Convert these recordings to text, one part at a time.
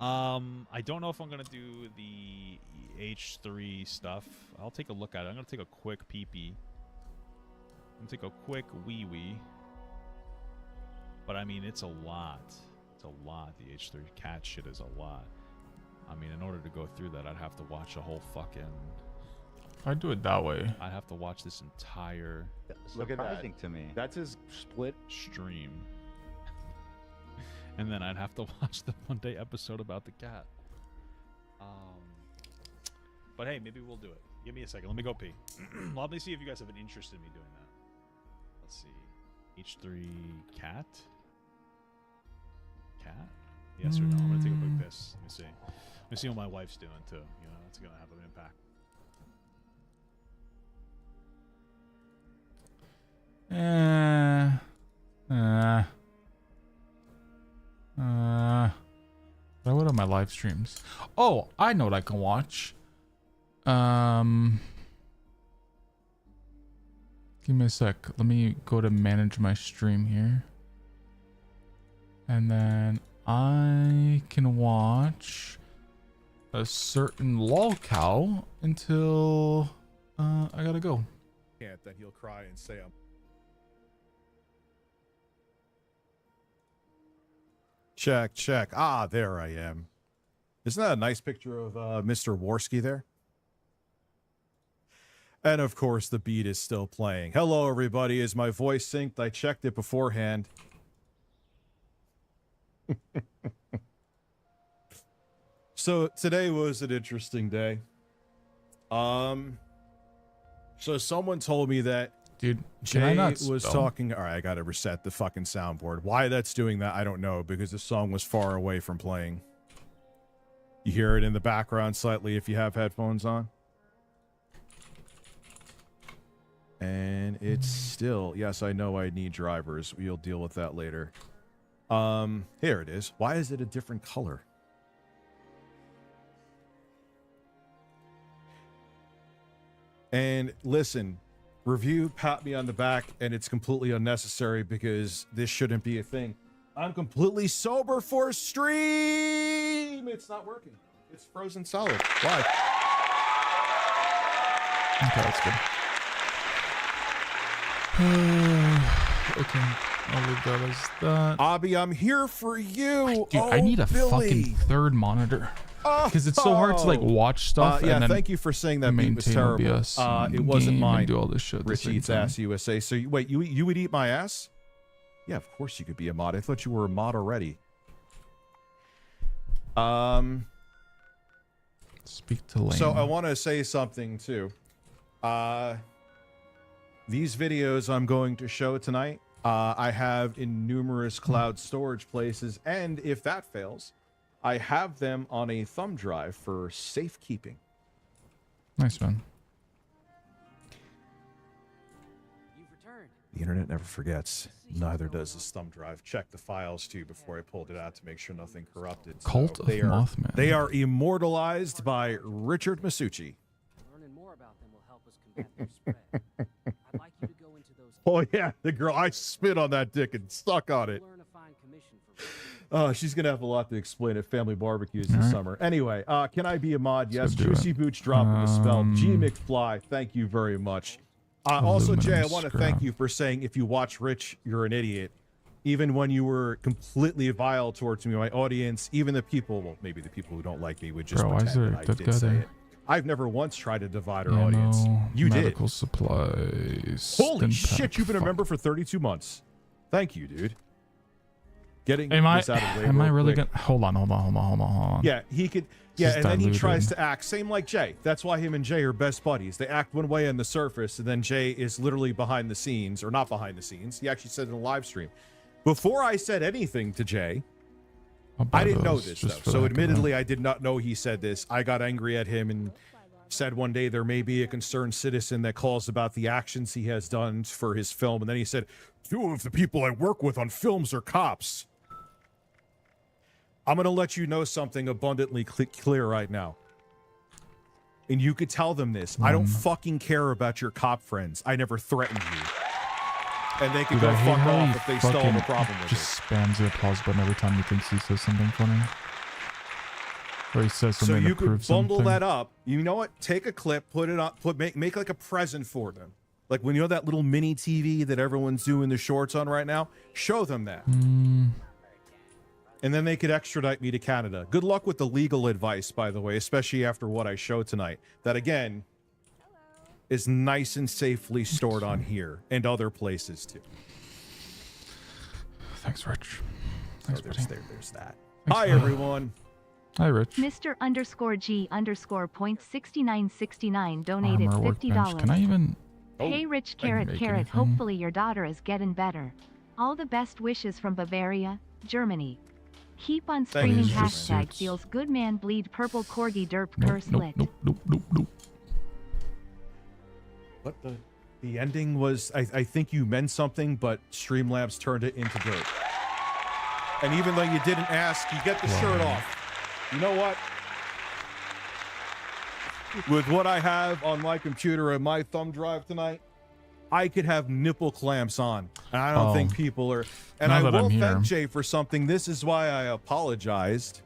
I don't know if I'm gonna do the H3 stuff. I'll take a look at it. I'm gonna take a quick pee-pee. I'm gonna take a quick wee-wee. But I mean, it's a lot. It's a lot. The H3 cat shit is a lot. I mean, in order to go through that, I'd have to watch a whole fucking... I'd do it that way. I'd have to watch this entire... Look at that. Surprising to me. That's his split. stream. And then I'd have to watch the Monday episode about the cat. But hey, maybe we'll do it. Give me a second. Let me go pee. Let me see if you guys have an interest in me doing that. Let's see. H3 cat? Cat? Yes or no? I'm going to take a quick piss. Let me see. Let me see what my wife's doing too. You know, it's going to have an impact. What are my live streams? Oh, I know what I can watch. Give me a sec. Let me go to manage my stream here. And then I can watch a certain lolcow until I gotta go. Can't, then he'll cry and say I'm check. Ah, there I am. Isn't that a nice picture of Mr. Worski there? And of course, the beat is still playing. Hello, everybody. Is my voice synced? I checked it beforehand. So today was an interesting day. So someone told me that Dude, Jay was talking. All right, I gotta reset the fucking soundboard. Why that's doing that, I don't know, because the song was far away from playing. You hear it in the background slightly if you have headphones on. And it's still, yes, I know I need drivers. We'll deal with that later. Here it is. Why is it a different color? And listen, review pat me on the back, and it's completely unnecessary because this shouldn't be a thing. I'm completely sober for stream. It's not working. It's frozen solid. Why? Okay, that's good. Okay, I'll leave that as that. Abby, I'm here for you. Dude, I need a fucking third monitor. Because it's so hard to like watch stuff. Yeah, and then thank you for saying that beat was maintain terrible. OBS It wasn't game mine. and do all this shit at the Rich same Eats time. Ass USA. So wait, you would eat my ass? Yeah, of course you could be a mod. I thought you were a mod already. Speak to Lane. So I want to say something too. These videos I'm going to show tonight, I have in numerous cloud storage places, and if that fails, I have them on a thumb drive for safekeeping. Nice, man. You've returned. The internet never forgets. Neither does this thumb drive. Check the files too before I pulled it out to make sure nothing corrupted. Cult of Mothman. They are immortalized by Richard Masucci. Learning more about them will help us combat their spread. I'd like you to go into those. Oh yeah, the girl, I spit on that dick and stuck on it. Learn a fine commission for She's gonna have a lot to explain at family barbecues this summer. Anyway, can I be a mod? Yes. do Juicy it. Boots dropping the spell. G McFly, thank you very much. Also, Jay, I want to thank you for saying if you watch Rich, you're an idiot. Even when you were completely vile towards me, my audience, even the people, well, maybe the people who don't like me would just Bro, why is pretend there that I a dead did guy say there? it. I've never once tried to divide our audience. You did. Medical supplies. Holy stim shit, pack, you've been a fuck. member for 32 months. Thank you, dude. Getting Am I? this out of the way Am I real really quick. gonna? Hold on. Yeah, he could. This Yeah, is and then he tries diluted. to act same like Jay. That's why him and Jay are best buddies. They act one way on the surface, and then Jay is literally behind the scenes, or not behind the scenes. He actually said it in a live stream. Before I said anything to Jay, I'll buy I didn't know those this just though. for So the heck of it. admittedly, I did not know he said this. I got angry at him and said one day there may be a concerned citizen that calls about the actions he has done for his film, and then he said, 2 of the people I work with on films are cops. I'm going to let you know something abundantly clear right now. And you could tell them this. I don't fucking care about your cop friends. I never threatened you. And they could Dude, go I hate fuck how off he if they still have a fucking problem with just it. spams the applause button every time he thinks he says something funny. Or he says So something you to could prove bundle something. that up. You know what? Take a clip, put it on, make like a present for them. Like when you know that little mini TV that everyone's doing the shorts on right now. Show them that, and then they could extradite me to Canada. Good luck with the legal advice, by the way, especially after what I showed tonight. That again is nice and safely stored on here and other places too. Thanks, Rich. So Thanks, buddy. there's that. Thanks, Hi man. everyone. Hi, Rich. Mr_G_point6969 donated Armor workbench. Can I $50. even... Hey Rich I can Carrot make Carrot, anything. hopefully your daughter is getting better. All the best wishes from Bavaria, Germany. Keep on Thank you, screaming Suits. hashtag feels good man bleed purple corgi derp Nope, curse nope, lit. nope, nope, nope, nope. What the ending was? I think you meant something, but Streamlabs turned it into dirt. And even though you didn't ask, you get the shirt off. You know what? With what I have on my computer and my thumb drive tonight, I could have nipple clamps on. And I don't think people are. And Now I that will I'm here. thank Jay for something. This is why I apologized.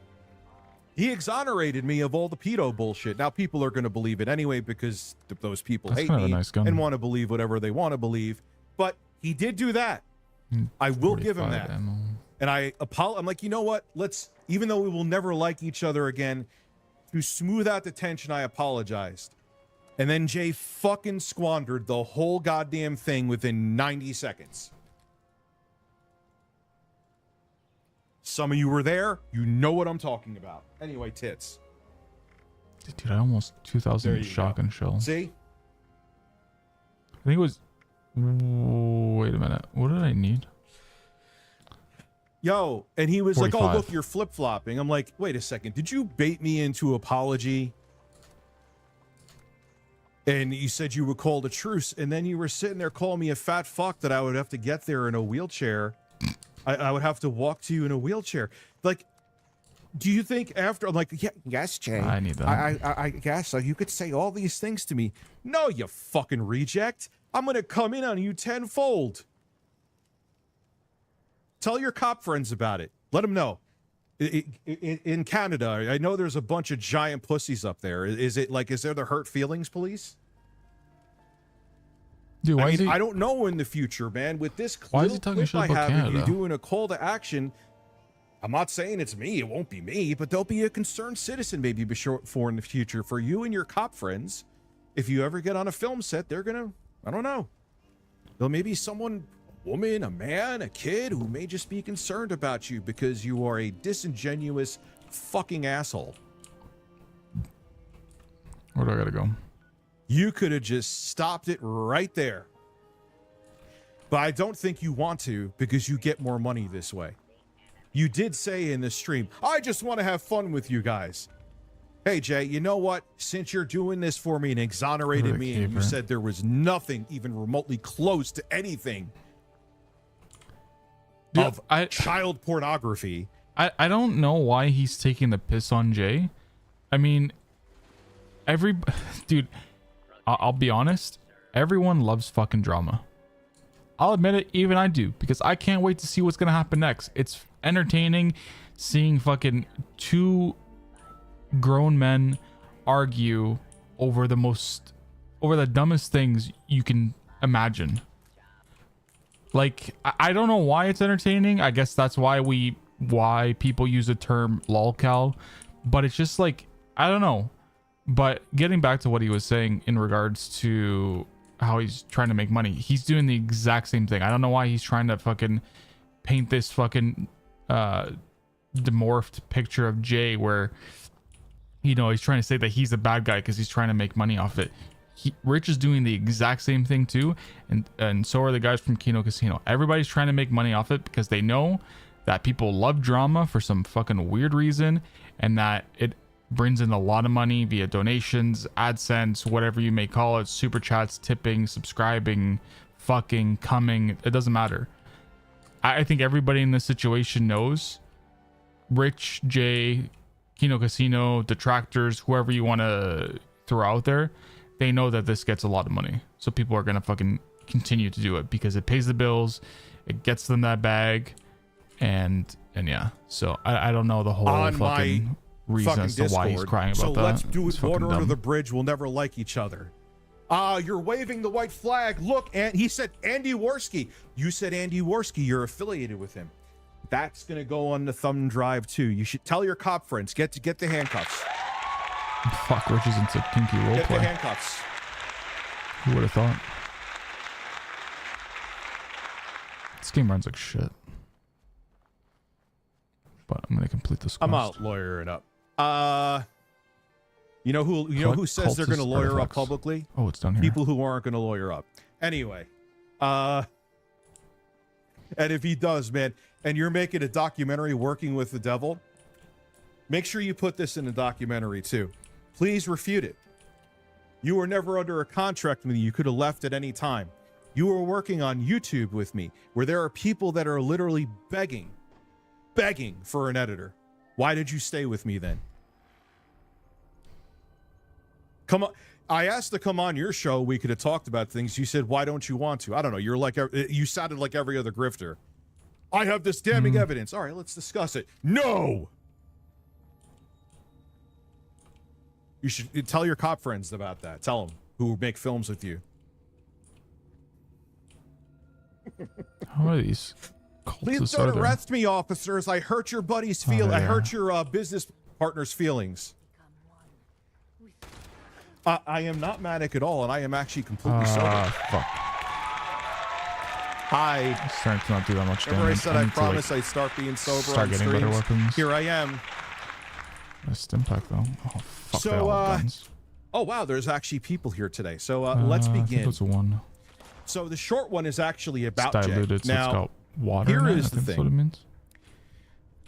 He exonerated me of all the pedo bullshit. Now people are going to believe it anyway because those people That's hate kind of me a nice gun. and want to believe whatever they want to believe. But he did do that. I will give him 45 that. ammo. And I'm like, you know what? Let's, even though we will never like each other again, to smooth out the tension, I apologized. And then Jay fucking squandered the whole goddamn thing within 90 seconds. Some of you were there. You know what I'm talking about. Anyway, tits. Dude, I almost There 2,000 you shotgun shells. See? I think it was... Wait a minute. What did I need? Yo, and he was like, oh, 45. look, you're flip-flopping. I'm like, wait a second. Did you bait me into apology? And you said you would call the truce, and then you were sitting there calling me a fat fuck that I would have to get there in a wheelchair. I would have to walk to you in a wheelchair. Like, do you think after I'm like, yeah, yes, Jay. I need that. I guess so. You could say all these things to me. No, you fucking reject. I'm gonna come in on you tenfold. Tell your cop friends about it. Let them know. In Canada, I know there's a bunch of giant pussies up there. Is there the hurt feelings police? Dude, why I is mean, he... I don't know in the future, man. With this Why is he little talking clip shit I about have of you Canada? doing a call to action, I'm not saying it's me. It won't be me, but there'll be a concerned citizen maybe be short for in the future for you and your cop friends. If you ever get on a film set, they're gonna, I don't know. There'll maybe someone, a woman, a man, a kid who may just be concerned about you because you are a disingenuous fucking asshole. Where do I gotta go? You could have just stopped it right there. But I don't think you want to because you get more money this way. You did say in the stream, I just want to have fun with you guys. Hey, Jay, you know what? Since you're doing this for me and exonerated me and you Keeper. said there was nothing even remotely close to anything Dude, of I child pornography. I don't know why he's taking the piss on Jay. I mean, dude, I'll be honest. Everyone loves fucking drama. I'll admit it, even I do, because I can't wait to see what's gonna happen next. It's entertaining seeing fucking two grown men argue over the dumbest things you can imagine. Like, I don't know why it's entertaining. I guess that's why people use the term lolcow, but it's just like, I don't know. But getting back to what he was saying in regards to how he's trying to make money, he's doing the exact same thing. I don't know why he's trying to fucking paint this fucking demorphed picture of Jay where, you know, he's trying to say that he's a bad guy because he's trying to make money off it. Rich is doing the exact same thing too, and so are the guys from Kino Casino. Everybody's trying to make money off it because they know that people love drama for some fucking weird reason, and that it brings in a lot of money via donations, AdSense, whatever you may call it, super chats, tipping, subscribing, fucking, coming. It doesn't matter. I think everybody in this situation knows. Rich, Jay, Kino Casino, detractors, whoever you want to throw out there, they know that this gets a lot of money. So people are going to fucking continue to do it because it pays the bills, it gets them that bag, and yeah. So I don't know the whole On fucking reason fucking as to why he's Discord. crying about So that. let's do It's it. fucking Water under dumb. the bridge. We'll never like each other. You're waving the white flag. Look, and he said Andy Worski. You said Andy Worski. You're affiliated with him. That's gonna go on the thumb drive too. You should tell your cop friends. Get the handcuffs. Fuck, Rich is into kinky Get the roleplay. handcuffs. Who would have thought? This game runs like shit. But I'm gonna complete this quest. I'm out lawyering up. You know who says they're gonna Cultist lawyer up artifacts. publicly? Oh, it's down here. People who aren't gonna lawyer up. Anyway, and if he does, man, and you're making a documentary working with the devil, make sure you put this in the documentary too. Please refute it. You were never under a contract with me. You could have left at any time. You were working on YouTube with me, where there are people that are literally begging for an editor. Why did you stay with me then? Come on. I asked to come on your show. We could have talked about things. You said, why don't you want to? I don't know. You're like, you sounded like every other grifter. I have this damning evidence. All right, let's discuss it. No. You should tell your cop friends about that. Tell them who make films with you. How are these? Please cultists don't are there? arrest me, officers. I hurt your buddy's feel. there I they hurt your business partner's feelings. I am not manic at all, and I am actually completely sober. Fuck. I I'm starting to not do that much remember I damage. said I need to, like, promised I'd start being sober start on getting better streams. weapons. Here I am. A stim pack though. Oh fuck! So, they all have guns. Oh wow, there's actually people here today. So let's I think begin. it's one. So the short one is actually about It's Jay. diluted, so Now, it's got water. here in it. is I the think that's what thing. it means.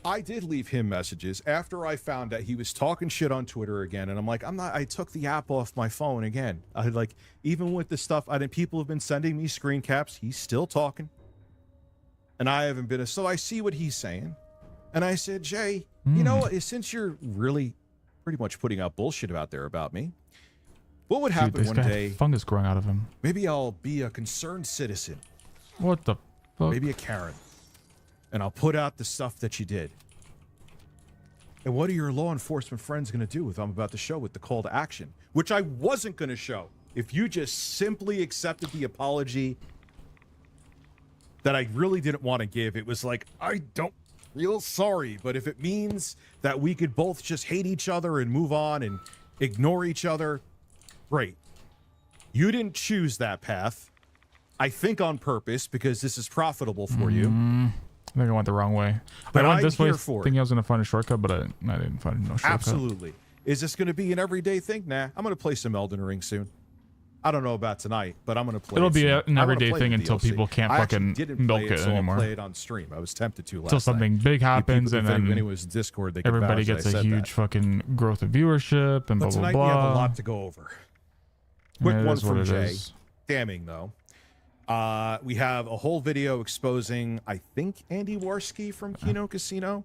I did leave him messages after I found out he was talking shit on Twitter again, and I'm like, I took the app off my phone again. I like, even with the stuff, people have been sending me screen caps. He's still talking, and I haven't been. So I see what he's saying, and I said, Jay, you know what? Since you're really pretty much putting out bullshit out there about me, what would Dude, happen this one guy had day? fungus growing out of him. Maybe I'll be a concerned citizen, What the fuck? maybe a Karen, and I'll put out the stuff that you did. And what are your law enforcement friends going to do if I'm about to show with the call to action, which I wasn't going to show if you just simply accepted the apology that I really didn't want to give? It was like, I don't feel sorry, but if it means that we could both just hate each other and move on and ignore each other, great. You didn't choose that path. I think on purpose because this is profitable for you. I think I went the wrong way. But I went I'm this way here for it. thinking I was going to find a shortcut, but I didn't find no shortcut. Absolutely. Is this going to be an everyday thing? Nah, I'm going to play some Elden Ring soon. I don't know about tonight, but I'm going to play It'll it be soon. an I wanna everyday play thing the until DLC. people can't I actually fucking didn't milk play it so anymore. I'll play it on stream. I was tempted to last Until something night. big happens, If and then anyone was Discord, they could everybody vouch that gets I a said huge that. fucking growth of viewership and But blah tonight blah we have blah. a lot to go over. Quick Yeah, it one is what from it Jay. is. Damning though. We have a whole video exposing, I think, Andy Worski from Kino Casino.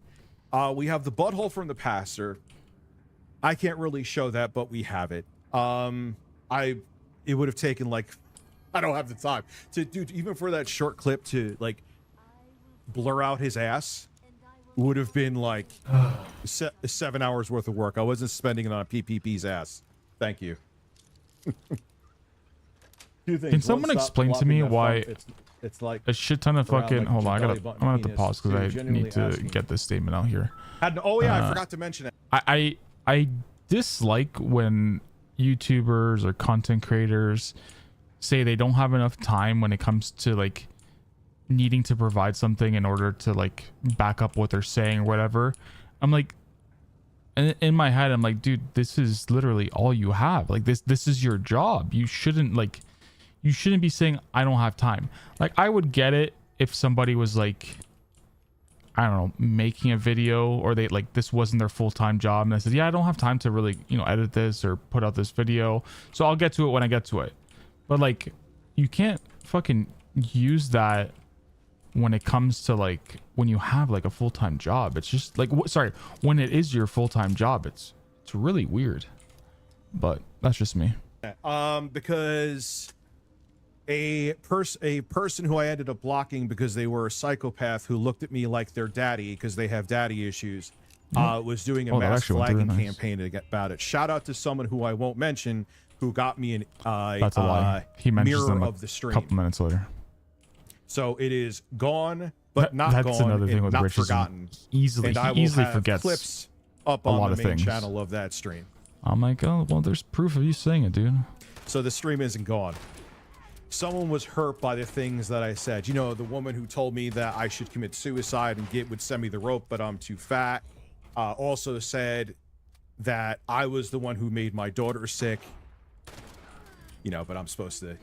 We have the butthole from the pastor. I can't really show that, but we have it. It would have taken like, I don't have the time to do, even for that short clip to like blur out his ass would have been like 7 hours worth of work. I wasn't spending it on PPP's ass. Thank you. Two things. Can someone One, stop explain to flopping me that why thumb. It's like A shit ton of around, fucking. like, Hold on, belly button I'm gonna have to penis. pause Dude, because I genuinely need to asking. get this statement out here. oh yeah, I forgot to mention it. I dislike when YouTubers or content creators say they don't have enough time when it comes to like needing to provide something in order to like back up what they're saying or whatever. I'm like, in my head, I'm like, dude, this is literally all you have. Like this is your job. You shouldn't be saying I don't have time. Like I would get it if somebody was like, I don't know, making a video or they like this wasn't their full-time job and I said, yeah, I don't have time to really, edit this or put out this video. So I'll get to it when I get to it. But like you can't fucking use that when it comes to like when you have like a full-time job. It's just like when it is your full-time job, it's really weird. But that's just me. Because a person who I ended up blocking because they were a psychopath who looked at me like their daddy because they have daddy issues was doing a Oh, that mass actually went through. flagging Nice. campaign about it. Shout out to someone who I won't mention who got me an That's a lie. He mentions mirror them a of the stream. couple minutes later. So it is gone, but not That's gone, another thing and with not Rich is forgotten. easily And I he will easily have forgets clips up a on lot the of main things. channel of that stream. I'm like, oh well, there's proof of you saying it, dude. So the stream isn't gone. Someone was hurt by the things that I said. You know, the woman who told me that I should commit suicide and Git would send me the rope, but I'm too fat. Also said that I was the one who made my daughter sick. You know, but I'm supposed to.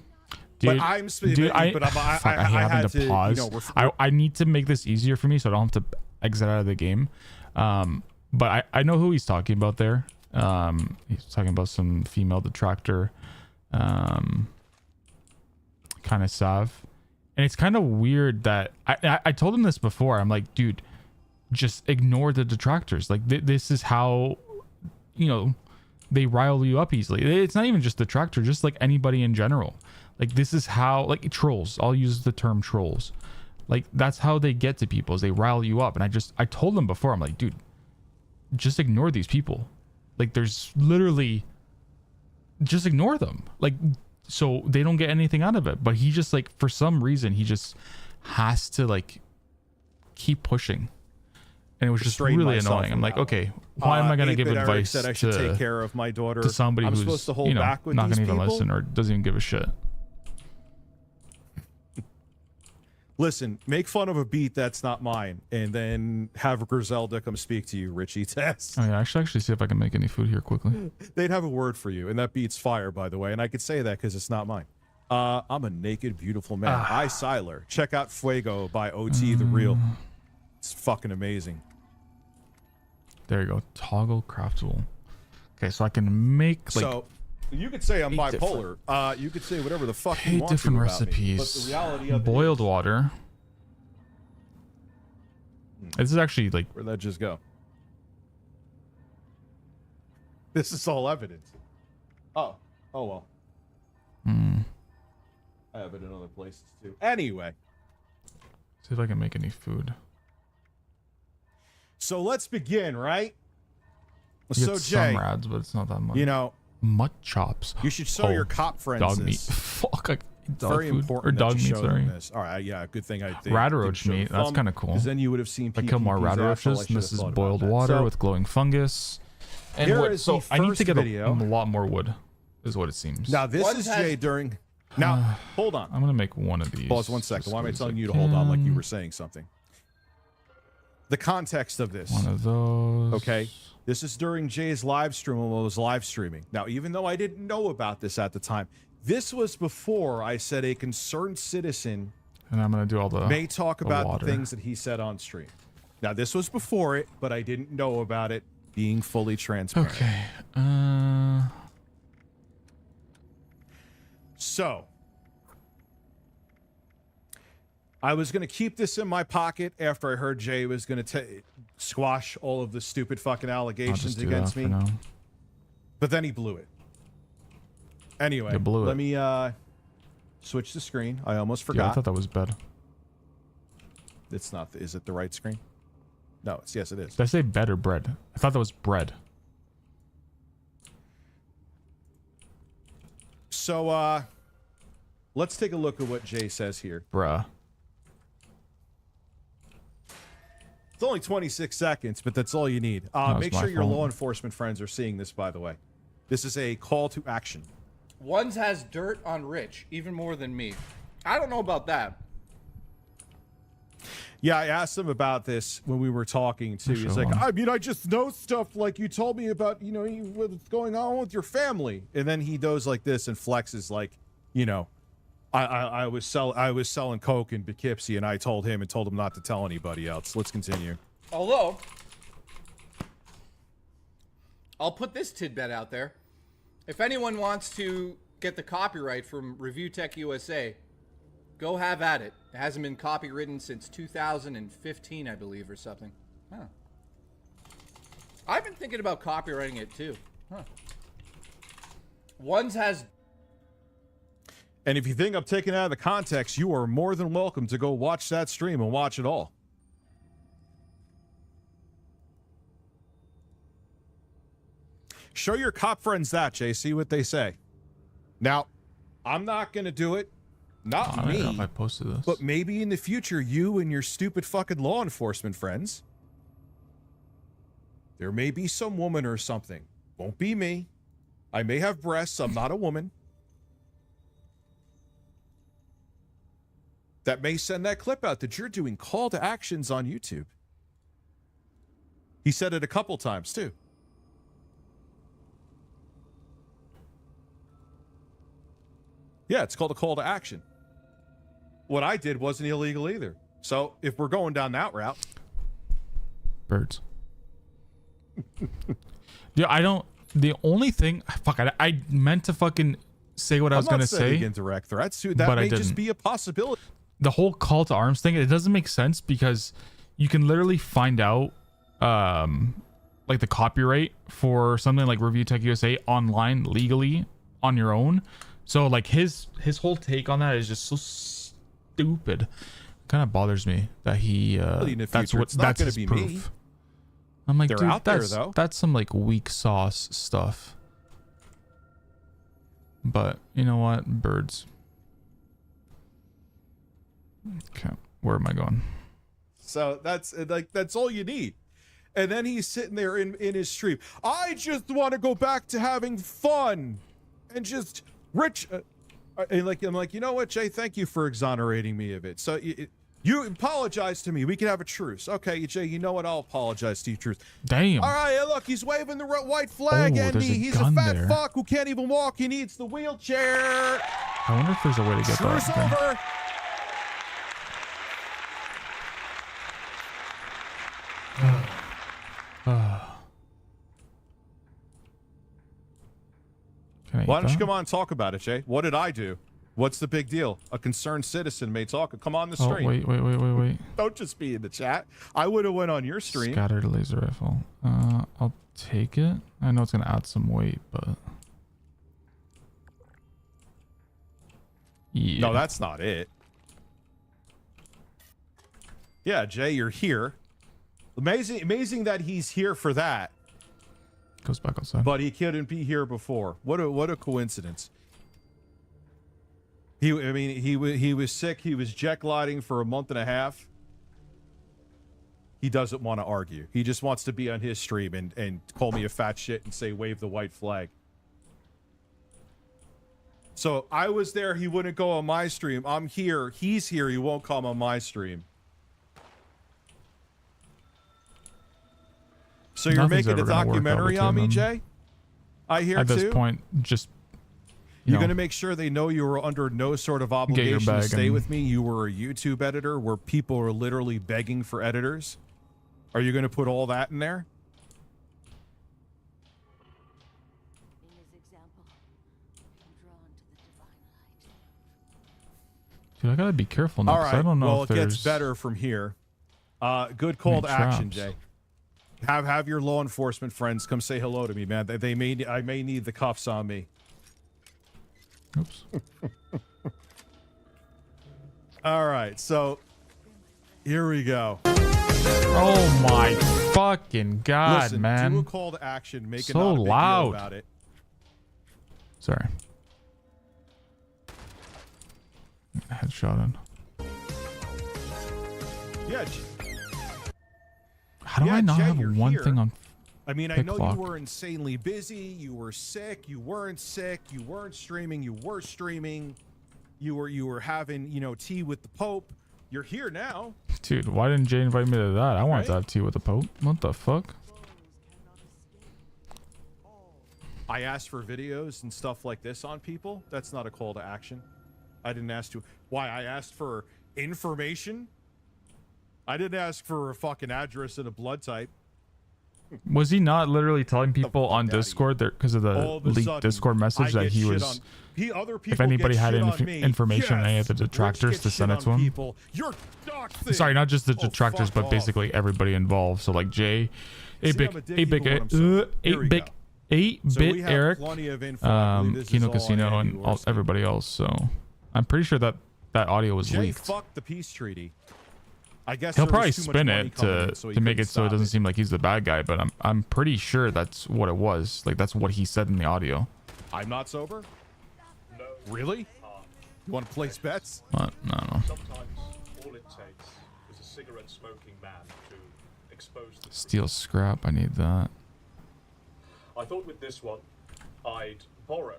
Dude, but I'm. dude, I hate having to pause. You know, I need to make this easier for me so I don't have to exit out of the game. But I know who he's talking about there. He's talking about some female detractor, kind of sav, and it's kind of weird that I told him this before. I'm like, dude, just ignore the detractors. Like this is how, you know, they rile you up easily. It's not even just detractor, just like anybody in general. Like this is how, like, trolls. I'll use the term trolls. Like that's how they get to people, is they rile you up. And I told them before, I'm like, dude, just ignore these people. Like there's literally, just ignore them. Like, so they don't get anything out of it. But he just, like, for some reason, he just has to, like, keep pushing. And it was just Restrain really myself annoying. I'm from like, that okay, why am I going to give 8-Bit Eric advice said I should take to care of my daughter. somebody I'm who's, supposed to hold you know, back with not these going to even people? listen or doesn't even give a shit? Listen, make fun of a beat that's not mine, and then have Griselda come speak to you, Richie Tess. Oh yeah, I should actually see if I can make any food here quickly. They'd have a word for you, and that beat's fire, by the way. And I could say that because it's not mine. I'm a naked, beautiful man. I Siler. Check out Fuego by OT The Real. It's fucking amazing. There you go. Toggle craft tool. Okay, so I can make, like, So you could say I'm 8 bipolar. You could say whatever the fuck you 8 want to different about recipes. Me. But the reality of Boiled it is, water. This is actually, like, where'd that just go? This is all evidence. Oh well. I have it in other places too. Anyway, see if I can make any food. so let's begin, right? You So get Jay, some rads, but it's not that much. you know, Mutt chops. you should show Oh, your cop friends dog this. meat. Fuck, I eat dog Very food. important Or that dog you meat, show them sorry. this. All right, yeah, good thing I think. Radroach meat, that's kind of cool. Because then you would have seen. I kill more PvP's asshole. I radroaches. should This have is thought about boiled that. water So, with glowing fungus. And here what, is so the I need to first get video. a lot more wood, is what it seems. Now this One is has- Jay during. Now hold on. I'm gonna make one of these. Pause 1 second. just Why am I as telling you to hold on like you can. were saying something? The context of this. One of those. Okay. This is during Jay's live stream when I was live streaming. Now, even though I didn't know about this at the time, this was before I said a concerned citizen And I'm gonna do all the. may talk the about water. the things that he said on stream. Now, this was before it, but I didn't know about it, being fully transparent. Okay. So, I was going to keep this in my pocket after I heard Jay was going to squash all of the stupid fucking I'll allegations just do against that me. for now. But then he blew it. Anyway, You blew let it. me switch the screen. I almost Yeah, I forgot. thought that was bed. It's not. Is it the right screen? No, it's yes, it is. Did I say bed or bread? I thought that was bread. So let's take a look at what Jay says here. Bruh. It's only 26 seconds, but that's all you need. was Make my sure your fault. law enforcement friends are seeing this, by the way. This is a call to action. Ones has dirt on Rich, even more than me. I don't know about that. Yeah, I asked him about this when we were talking too. He's Sure. like, I mean, I just know stuff like you told me about, you know, what's going on with your family. And then he does like this and flexes like, you know, I was selling coke in Poughkeepsie, and I told him not to tell anybody else. Let's continue. Although, I'll put this tidbit out there. If anyone wants to get the copyright from Review Tech USA, go have at it. It hasn't been copywritten since 2015, I believe, or something. Huh. I've been thinking about copywriting it too. Huh. Ones has. And if you think I'm taking it out of the context, you are more than welcome to go watch that stream and watch it all. Show your cop friends that, Jay. See what they say. Now, I'm not going to do it. Not I don't know me. if I posted this. But maybe in the future, you and your stupid fucking law enforcement friends, there may be some woman or something. Won't be me. I may have breasts. I'm not a woman. That may send that clip out that you're doing call to actions on YouTube. He said it a couple times too. Yeah, it's called a call to action. What I did wasn't illegal either. So if we're going down that route. Birds. Yeah, I don't. The only thing. Fuck, I meant to fucking say what I was going to say. In direct threats, too. That but may I just didn't. be a possibility. The whole call to arms thing, it doesn't make sense because you can literally find out like the copyright for something like Review Tech USA online legally on your own. So like his whole take on that is just so stupid. Kind of bothers me that he In the that's future, what it's not that's gonna his be proof. me. I'm like, They're dude, out there, that's though. that's some like weak sauce stuff. But you know what? Birds. Okay, where am I going? So that's all you need. And then he's sitting there in his stream. I just want to go back to having fun and just rich. And I'm like, you know what, Jay? Thank you for exonerating me of it. So you apologize to me. We can have a truce. Okay, Jay, you know what? I'll apologize to you, truth. Damn. All right, look, he's waving the white flag Oh, at there's me. a He's a gun fat there. fuck who can't even walk. He needs the wheelchair. I wonder if there's a way to get Truce that. thing. over. Can I eat Why don't you that? come on and talk about it, Jay? What did I do? What's the big deal? A concerned citizen may talk. Come on the Oh, stream. wait. Don't just be in the chat. I would have went on your stream. Scattered laser rifle. I'll take it. I know it's gonna add some weight, but yeah. No, that's not it. Yeah, Jay, you're here. Amazing that he's here for that, goes back outside. but he couldn't be here before. What a coincidence. He was sick. He was jet gliding for a month and a half. He doesn't want to argue. He just wants to be on his stream and call me a fat shit and say wave the white flag. So I was there. He wouldn't go on my stream. I'm here. He's here. He won't come on my stream. So you're Nothing's making a ever gonna work out documentary on me, between Jay? I hear At too. this point, just You're know, going to make sure they know you were under no sort of your obligation to bag stay and- with me. You were a YouTube editor where people are literally begging for editors. Are you going to put all that in there? In his example, I'm drawn to the divine light. dude, I gotta be careful now. All 'Cause right. I don't know Well, if it there's gets better from here. Good call to action, traps. Jay. Have your law enforcement friends come say hello to me, man. I may need the cuffs on me. Oops. All right, so here we go. Oh my fucking god, Listen, man! do a call to action. Make it So not a big loud. deal about it. Sorry. Headshot in. Yeah, How do Yeah, I not Jay, have you're one here. thing on? I mean, I Pick know clock. you were insanely busy. You were sick. You weren't sick. You weren't streaming. You were streaming. You were having, tea with the Pope. You're here now. Dude, why didn't Jay invite me to that? I wanted to Right? have tea with the Pope. What the fuck? I asked for videos and stuff like this on people. That's not a call to action. I didn't ask to. Why? I asked for information. I didn't ask for a fucking address and a blood type. Was he not literally telling people fuck on outta Discord there because of All the of a leaked sudden, Discord I message that get he shit was? on- other people If anybody get had shit any on me. information on any of the Yes, detractors Rich to gets send shit it to on him. people. You're doxing. Sorry, not just the Oh, detractors, fuck but off. basically everybody involved. So like Jay, See, I'm addicted to what I'm saying. Here we go. 8-bit we have Eric, plenty of info. I believe this is Kino all on Casino, Andy and Orski. everybody else. So I'm pretty sure that audio was Jay, leaked. fuck the peace treaty. I guess He'll there was probably too much spin money it coming to in, so he to make couldn't it so it stop doesn't seem like he's the bad guy, but I'm pretty sure that's what it was. Like that's what he said in the audio. I'm not sober. Really? You want to place bets? But no. Sometimes all it takes is a cigarette smoking man to expose the Steel scrap. I need that. I thought with this one, I'd borrow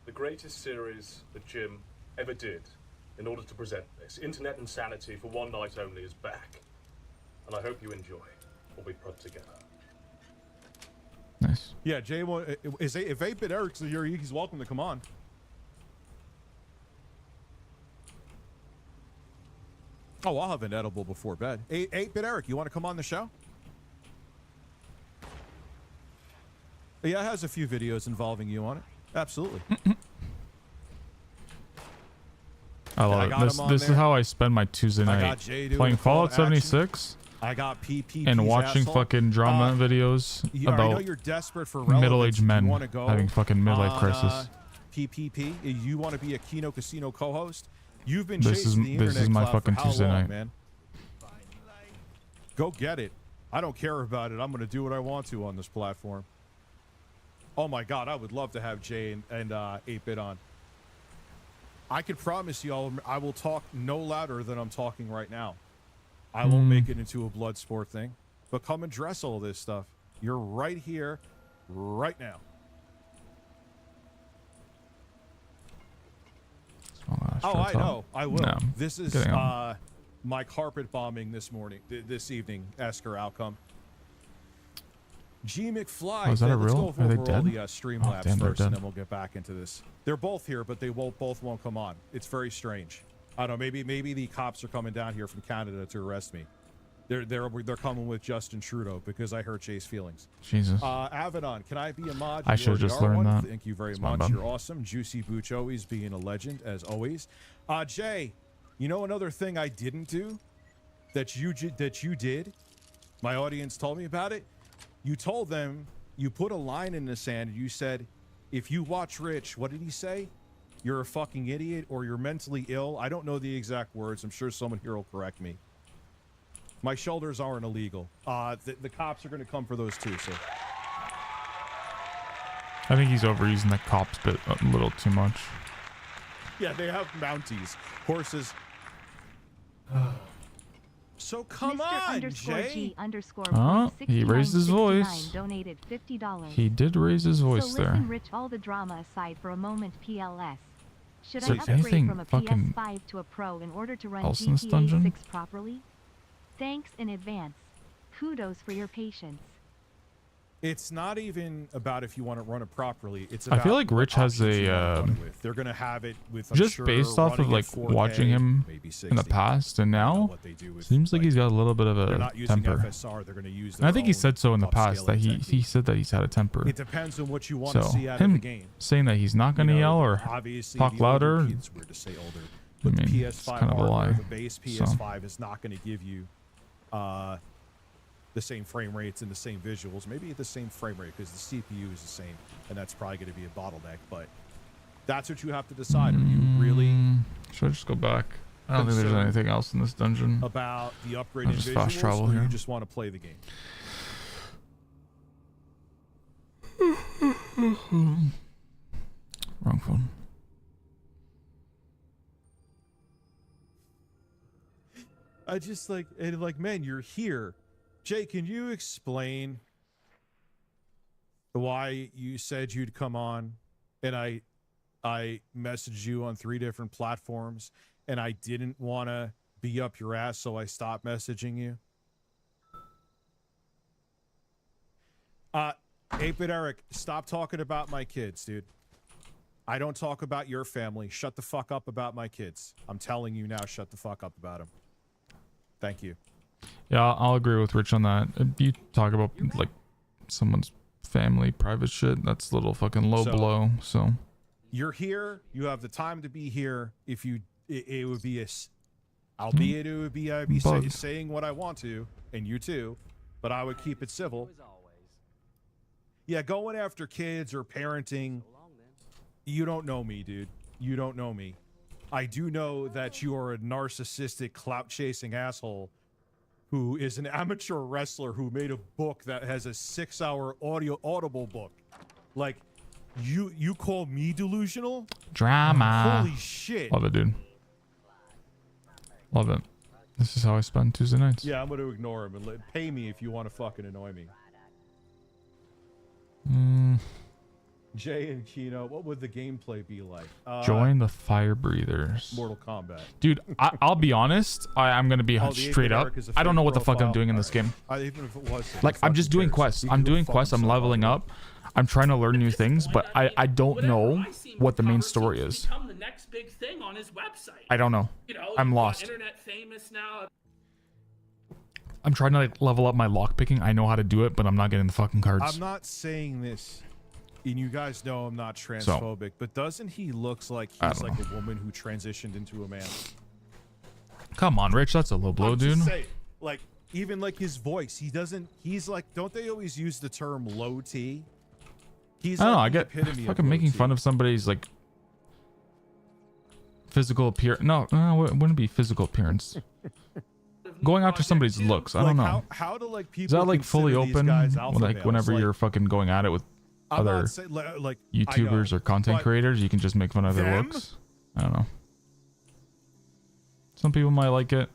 the greatest series that Jim ever did in order to present this. Internet Insanity for one night only is back. And I hope you enjoy what we put together. Nice. Yeah, Jay. If 8-Bit Eric's here, he's welcome to come on. Oh, I'll have an edible before bed. 8-Bit Eric, you want to come on the show? Yeah, it has a few videos involving you on it. Absolutely. I love got it. him on This is there. how I spend my Tuesday I night got Jay doing playing the call Fallout to action. 76 I got PP and watching fucking drama videos I know about you're desperate for relevance. middle-aged Do you men wanna go having fucking midlife on, crisis. PPP. You want to be a Kino Casino co-host? You've been This chasing is- the this internet is my clout for fucking how Tuesday long, night. man? Go get it. I don't care about it. I'm going to do what I want to on this platform. Oh my god, I would love to have Jay and 8-Bit on. I can promise you I will talk no louder than I'm talking right now. I won't make it into a blood sport thing, but come address all this stuff. You're right here, right now. Oh, I know. I will. No. This is Getting on. my carpet bombing this morning, this evening. Esker outcome. G McFly. Oh, is that a let's real? go Are they over all dead? the stream Oh, labs damn, they're first, and dead. then we'll get back into this. They're both here, but they both won't come on. It's very strange. I don't know. Maybe the cops are coming down here from Canada to arrest me. They're coming with Justin Trudeau because I hurt Jay's feelings. Jesus. Avedon, can I be a mod? I You should've already just are learned one. that. Thank you very It's my much. bad. You're awesome. Juicy Booch always being a legend as always. Jay, you know another thing I didn't do that you did? My audience told me about it. You told them, you put a line in the sand and you said, if you watch Rich, what did he say? You're a fucking idiot or you're mentally ill. I don't know the exact words. I'm sure someone here will correct me. My shoulders aren't illegal. The cops are going to come for those too, so. I think he's overusing the cops bit a little too much. Yeah, they have Mounties, horses. So come on, Jay. Oh, he raised his voice. Donated $50. He did raise his voice so there. listen, Rich, all the drama aside for a moment, PLS. Should So I is upgrade anything from a fucking PS5 to a Pro in order to run else in this GTA dungeon? 6 properly? Thanks in advance. Kudos for your patience. It's not even about if you want to run it properly. It's I about feel like what Rich has options you wanna a run it with. They're gonna have it with I'm just sure, based off of running like at 4K, watching him maybe 60. in the past and I don't know now what they do with, seems like he's got a little bit of they're a not using temper. FSR. They're gonna use. And I think he their said so in the own past that upscaling he said that he's had a temper. It depends on what you want So to see out of the him game. saying that he's not You gonna know, yell or obviously talk the older louder, It's weird to say older. I But mean, the it's PS5 kind of a hardware, lie. the base PS5 is not going to give you the same frame rates and the same visuals. Maybe the same frame rate because the CPU is the same, and that's probably going to be a bottleneck. But that's what you have to decide. Are you really Should I just go back? I don't think there's concerned anything else in this dungeon. about the upgraded I'll just visuals, fast travel or here. you just want to play the game? Wrong phone. I just like, man, you're here. Jay, can you explain why you said you'd come on and I messaged you on 3 different platforms and I didn't want to be up your ass, so I stopped messaging you? 8-Bit Eric, stop talking about my kids, dude. I don't talk about your family. Shut the fuck up about my kids. I'm telling you now, shut the fuck up about them. Thank you. Yeah, I'll agree with Rich on that. If you talk about like someone's family, private shit, that's a little fucking low blow. So you're here. You have the time to be here. If you, it would be albeit it would be I'd be saying what I want to, and you too, but I would keep it civil. Yeah, going after kids or parenting. You don't know me, dude. You don't know me. I do know that you are a narcissistic, clout-chasing asshole who is an amateur wrestler who made a book that has a 6-hour audible book. Like, you call me delusional? Drama. Holy shit. Love it, dude. Love it. This is how I spend Tuesday nights. Yeah, I'm going to ignore him and pay me if you want to fucking annoy me. Jay and Kino, what would the gameplay be like? Join the Fire Breathers. Mortal Kombat. Dude, I'll be honest. I'm going to be The straight up. Eric is a I don't know what the fake fuck I'm profile. doing in this game. Even if it was. Like, I'm just doing quests. I'm doing quests. I'm leveling up. I'm trying to learn new things, but I don't know what the main story is. Become the next big thing on his website. I don't know. You know, I'm he's got lost. Internet famous now. I'm trying to like level up my lockpicking. I know how to do it, but I'm not getting the fucking cards. I'm not saying this, and you guys know I'm not transphobic, but doesn't he looks like he's like a woman who transitioned into a man? Come on, Rich. That's a low blow, I'm dude. just saying, like, even like his voice, he's like, don't they always use the term low T? He's I don't know. like I the get epitome of fucking low making T. fun of somebody's like physical appearance. No, it wouldn't be physical appearance. Going after somebody's looks. I don't know. How do like people Is that like fully consider these open? guys alpha Like males? whenever Like, you're fucking going at it with I'm other not saying, like YouTubers I know, or content but creators, you can just make fun of their them? looks. I don't know. Some people might like it.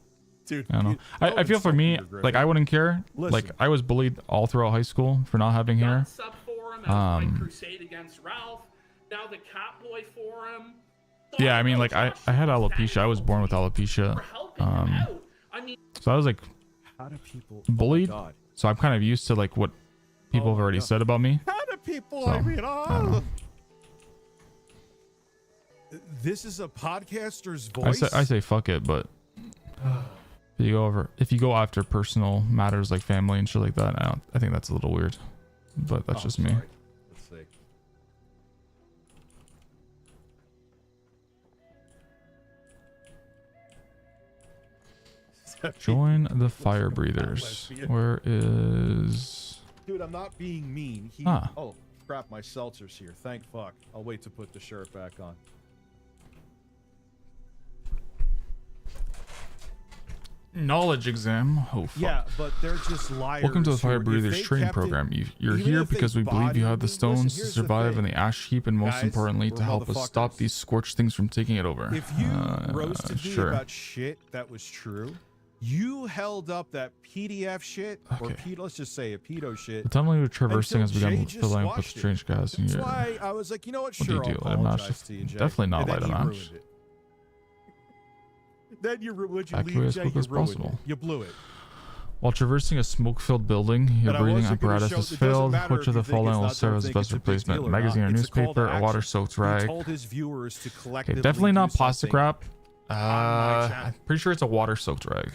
Dude, I don't know. I feel for me, like I wouldn't care. Like Listen. I was bullied all throughout high school for not having hair. Sub forum, my crusade against Ralph. Now the Catboy forum. Yeah, I mean, like I had alopecia. I was born with alopecia. For helping him out. I mean, So I was like how do people bullied. Oh my God. So I'm kind of used to like what people have already said about me. How do people? So, I mean, I don't know. This is a podcaster's I voice. say fuck it, but if you go after personal matters like family and shit like that, I think that's a little weird. But that's just me. Sorry. Let's see. Join the Fire Breathers. Where is? Dude, I'm not being mean. Ah. Oh, crap, my seltzer's here. Thank fuck. I'll wait to put the shirt back on. Knowledge exam. Oh fuck. Yeah, but they're just liars. Welcome to the Fire who, if Breathers they training kept it- program. You're even here if they because we believe you have the bodied me- stones listen, to here's the survive in thing. the ash heap, and most Guys, importantly, we're to help us stop motherfuckers. these scorched things from taking it over. If you roasted me sure. about shit that was true, you held up that PDF shit, or Okay. let's just say a pedo shit. The tunnel you're traversing has until begun Jay just filling up with squashed it. strange gas. And That's you're why I was like, you know what? What do Sure, you do? I'll Light a match? apologize to you, Jay. Definitely not And then light a you match. ruined it. Then you would you Evacuate leave, as Jay? quick You as ruined possible. it. You blew it. While traversing a smoke-filled building, your And I breathing wasn't gonna apparatus show- has it doesn't failed. matter Which if of the you think following it's will not- serve don't as think best it's a big replacement? deal A or not. magazine or It's a call to newspaper, a action. water-soaked He rag. told his viewers to Okay, collectively definitely not do plastic something. wrap. my channel. I'm pretty sure it's a water-soaked rag.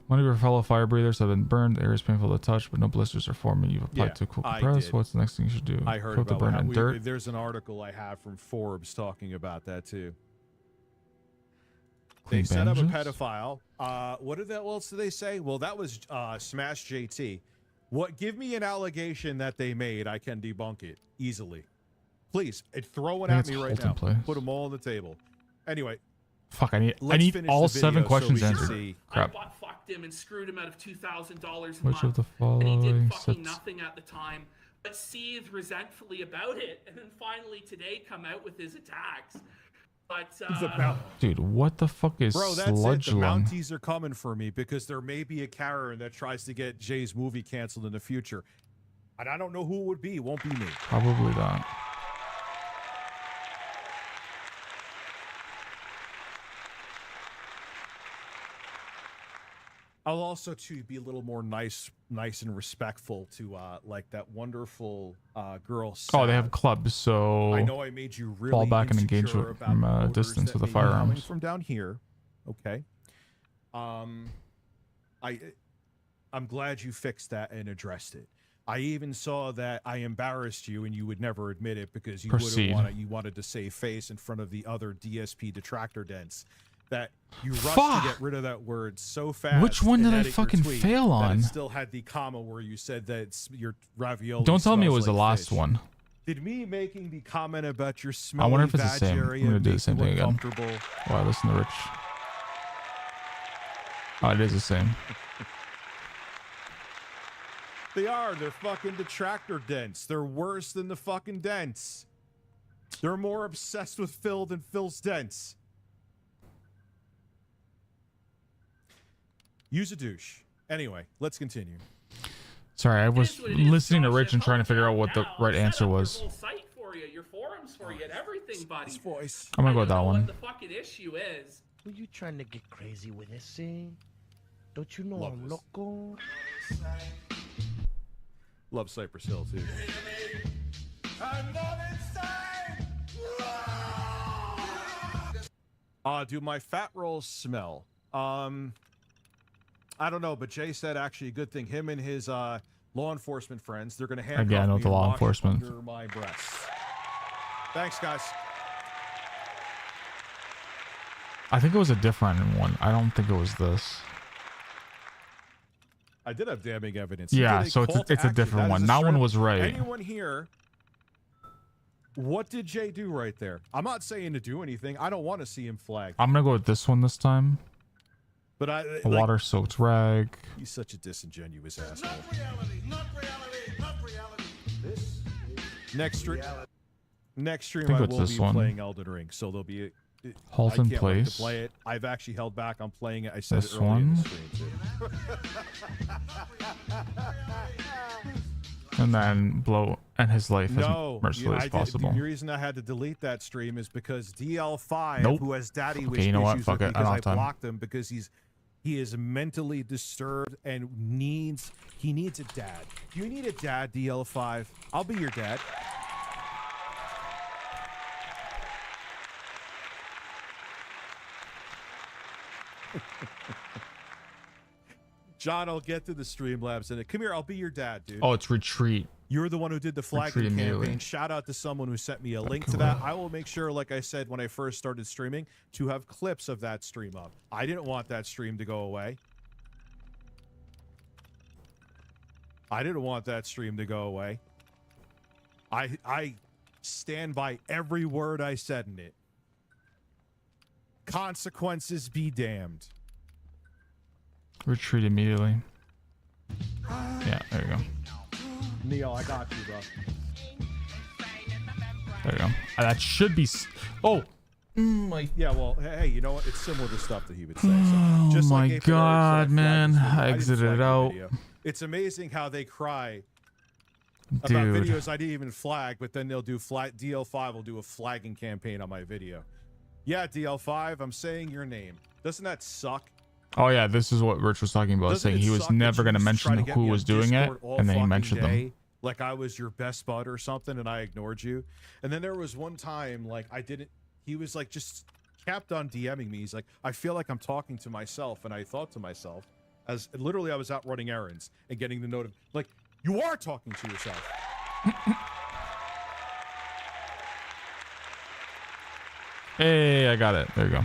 One of your fellow fire breathers have been burned. The area is painful to touch, but no blisters are forming. You've applied Yeah, to a cool I compress. did. What's the next thing you should do? I heard Coat the about burn how in dirt. there's an article I have from Forbes talking about that too. Clean They set up a bandages? pedophile. What else did they say? Well, that was Smash JT. Give me an allegation that they made. I can debunk it easily. Please, throw it I at think me it's right Holton now. Place. Put them all on the table. Anyway, Fuck, I need let's finish all the 7 video so questions we can answered. see. Crap. I butt-fucked him and screwed him out of $2,000 a Which of month. the And he following did fucking sets? nothing at the time, but seethed resentfully about it, and then finally today come out with his attacks. But Dude, what the fuck is Bro, that's it. sludge The lung? Mounties are coming for me because there may be a Karen that tries to get Jay's movie canceled in the future. And I don't know who it would be. It won't be me. Probably that. I'll also too be a little more nice and respectful to like that wonderful girl. Oh, they have Sav. clubs, so I know I made you really fall back and engage insecure with, about from the a orders distance that with the may be coming firearms. from down here. Okay. I'm glad you fixed that and addressed it. I even saw that I embarrassed you and you would never admit it because you Proceed. wanted to save face in front of the other DSP detractor dents. That you rushed Fuck. to get rid of that word so fast. Which one and did I edit your fucking tweet fail that on? It still had the comma where you said that your ravioli. Don't tell me it smells was the like last fish. one. Did me making the comment about your smelly wonder if it's the vag same. I'm area gonna do the make same you thing again. uncomfortable? Wow, listen to Rich. Oh, it is the same. They are. They're fucking detractor dents. They're worse than the fucking dents. They're more obsessed with Phil than Phil's dents. Use a douche. Anyway, let's continue. Sorry, I was listening to Rich and trying to figure out what the right answer was. Your whole site for you, your forums for you, and everything, buddy. His voice. I'm gonna go with I that don't know one. What the fucking issue is? Were you trying to get crazy with this, eh? Don't you know Love I'm this. loco? Love Cypress Hill too. Do my fat rolls smell? I don't know, but Jay said actually a good thing. Him and his law enforcement friends, they're gonna handcuff Again, me with the and law wash enforcement. under my breasts. Thanks, guys. I think it was a different one. I don't think it was this. I did have damning evidence. Yeah, He did so call to it's a action. different That is one. a That one straight- was right. Anyone here? What did Jay do right there? I'm not saying to do anything. I don't want to see him flagged. I'm gonna go with this one this time. But I A water-soaked rag. He's such a disingenuous asshole. Next stream, think I it's will this be one. playing Elden Ring, so there'll be. Halt I in can't wait place. to play it. I've actually held back on playing it. I said This it earlier in the one. stream too. And then blow and his life No, as mercifully as possible. The reason I had to delete that stream is because DL5, Nope. who has daddy Okay, issues you know what? with Fuck me it. I because don't I have time. blocked him because he is mentally disturbed and needs a dad. Do you need a dad, DL5? I'll be your dad. John, I'll get to the Streamlabs in it. Come here, I'll be your dad, dude. Oh, it's retreat. You're the one who did the Retreat flagging immediately. campaign. Shout out to someone who sent me a link Okay, to that. well. I will make sure, like I said when I first started streaming, to have clips of that stream up. I didn't want that stream to go away. I didn't want that stream to go away. I stand by every word I said in it. Consequences be damned. Retreat immediately. Yeah, there you go. Neil, I got you, bro. There you go. That should be. Oh, Yeah, well, hey, you know what? It's similar to stuff that he would say. Oh Just my like Ape Arts God, that I flagged man. this video. I didn't exited flag it the out. video. It's amazing how they cry about dude. videos I didn't even flag, but then they'll do DL5 will do a flagging campaign on my video. Yeah, DL5, I'm saying your name. Doesn't that suck? Oh yeah, this is what Rich was talking about, Doesn't saying it he was suck that never you going to used try mention get who me was on doing it, Discord all and then he fucking mentioned them. day, like I was your best bud or something, and I ignored you. And then there was one time, like he was like just kept on DMing me. He's like, I feel like I'm talking to myself, and I thought to myself, as literally I was out running errands and getting the note of, like, you are talking to yourself. Hey, I got it. There you go.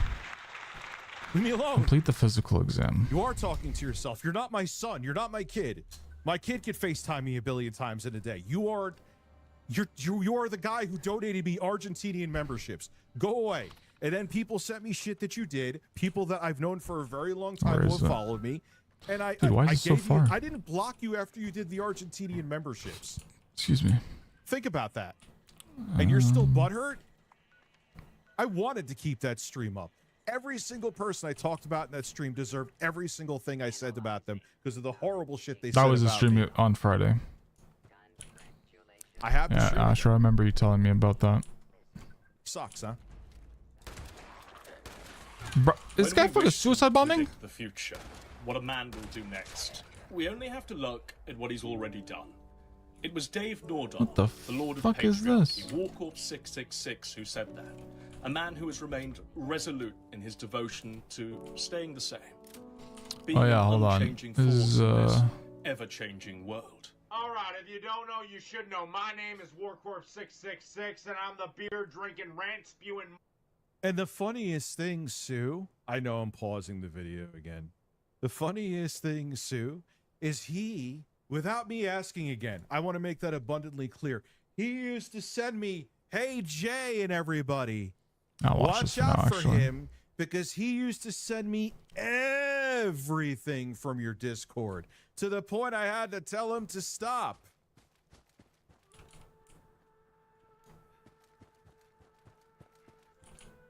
Leave me alone. Complete the physical exam. You are talking to yourself. You're not my son. You're not my kid. My kid could FaceTime me a billion times in a day. You are the guy who donated me Argentinian memberships. Go away. And then people sent me shit that you did. People that I've known for a very long time Where who is have it? followed me. And I Dude, why is I it so gave you, far? I didn't block you after you did the Argentinian memberships. Excuse me. Think about that. And you're still butthurt? I wanted to keep that stream up. Every single person I talked about in that stream deserved every single thing I said about them because of the horrible shit they said That was the about stream me. on Friday. I have the Yeah, stream. Asher, I remember you telling me about that. Sucks, huh? Bro, is this When guy we fucking wish to suicide bombing? predict the future, what a man will do next. We only have to look at what he's already done. It was Dave Nordal, What the Lord of fuck is Patriarchy, this? Warcorp 666, who said that. A man who has remained resolute in his devotion to staying the same. Being Oh, yeah, an hold on. unchanging This force is, in this ever-changing world. All right, if you don't know, you should know. My name is Warcorp 666, and I'm the beer-drinking, rant-spewing... And the funniest thing, Sue, I know I'm pausing the video again. The funniest thing, Sue, is he, without me asking again, I want to make that abundantly clear. He used to send me, hey, Jay and everybody. I'll watch this Watch for now, out for actually. him because he used to send me everything from your Discord to the point I had to tell him to stop.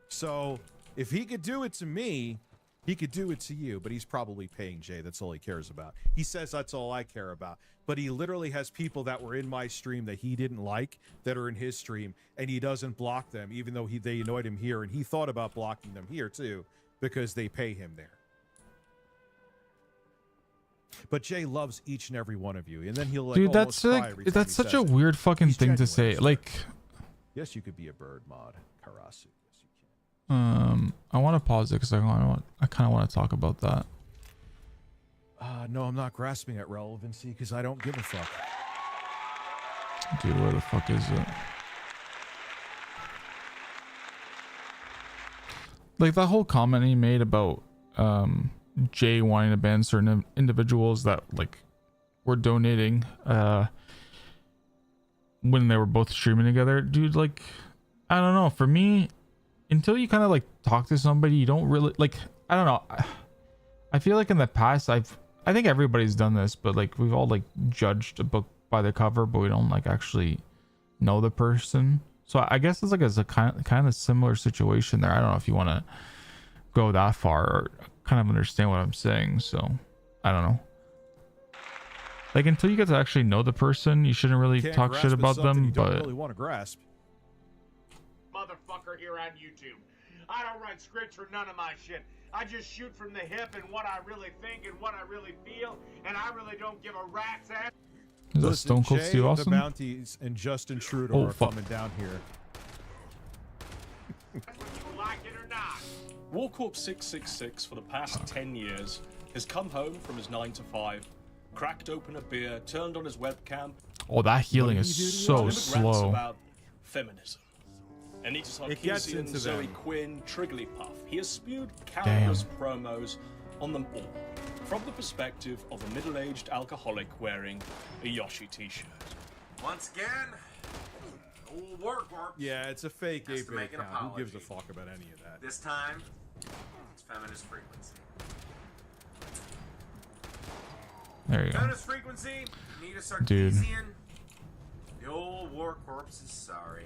So if he could do it to me, he could do it to you, but he's probably paying Jay. That's all he cares about. He says that's all I care about. But he literally has people that were in my stream that he didn't like that are in his stream, and he doesn't block them, even though they annoyed him here. And he thought about blocking them here too, because they pay him there. But Jay loves each and every one of you, and then he'll like dude, almost cry every time that's he such says a it. weird fucking He's thing to genuine. say. Like, Yes, you could be a bird mod, Karasu. I want to pause it because I kind of want to talk about that. No, I'm not grasping at relevancy because I don't give a fuck. Dude, where the fuck is it? Like that whole comment he made about Jay wanting to ban certain individuals that like were donating when they were both streaming together. Dude, like, I don't know. For me, until you kind of like talk to somebody, you don't really like, I don't know. I feel like in the past I think everybody's done this, but like we've all like judged a book by the cover, but we don't like actually know the person. So I guess it's like a kind of similar situation there. I don't know if you want to go that far or kind of understand what I'm saying. So I don't know. Like until you get to actually know the person, you shouldn't really Can't talk grasp shit at about something them. you don't But really want to grasp. Motherfucker here on YouTube. I don't write scripts for none of my shit. I just shoot from the hip and what I really think and what I really feel, and I really don't give a rat's ass. is that Listen, Stone Cold Jay Steve the Austin? Bounties and Justin Trudeau Oh, are fuck. coming down here. Whether you like it or not. Warcorp 666 for the past 10 years has come home from his 9 to 5, cracked open a beer, turned on his webcam, Oh, that healing What are is you so doing? delivered rants slow. about feminism. Anita It gets Sarkeesian, into Zoe them. Quinn, Trigglypuff. He has spewed countless promos on them all, from the perspective of a middle-aged alcoholic wearing a Yoshi t-shirt. Once again, old Warcorp. Yeah, it's a fake Has to 8-bit make an account. Who gives a apology. fuck about any of that? This time, it's feminist frequency. There you go. Feminist frequency, Anita Dude. Sarkeesian. The old Warcorp is sorry.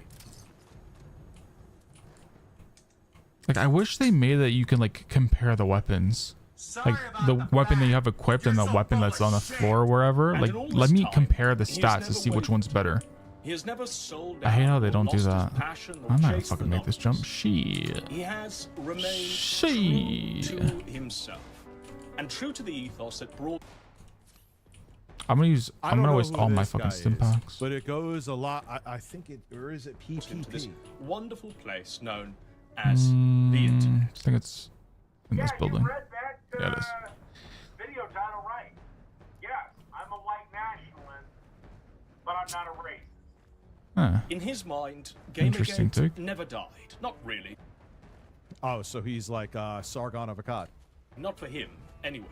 Like I wish they made that you can like compare the weapons. Sorry Like about the the weapon that you fact have equipped you're and the so weapon full that's of on the shit. floor or wherever. And Like in all let this me time, compare the he has stats to never see which wavered. one's better. He has never sold I hate out how they or don't do lost his that. passion or I'm not gonna chased the fucking make this jump. numbers. Shit. He has remained Shit. true to himself and true to the ethos that brought I'm gonna use. I I'm don't gonna know waste who all my this fucking guy stim is, packs. but it goes a lot. I think it, or is it into this PPP? wonderful place known as the internet. I think it's in this building. You read that, Yeah, it is. video title right. Yes, I'm a white nationalist, but I'm not a racist. Huh. In his mind, Interesting Gamergate take. never died. Not really. Oh, so he's like Sargon of Akkad. Not for him, anyway.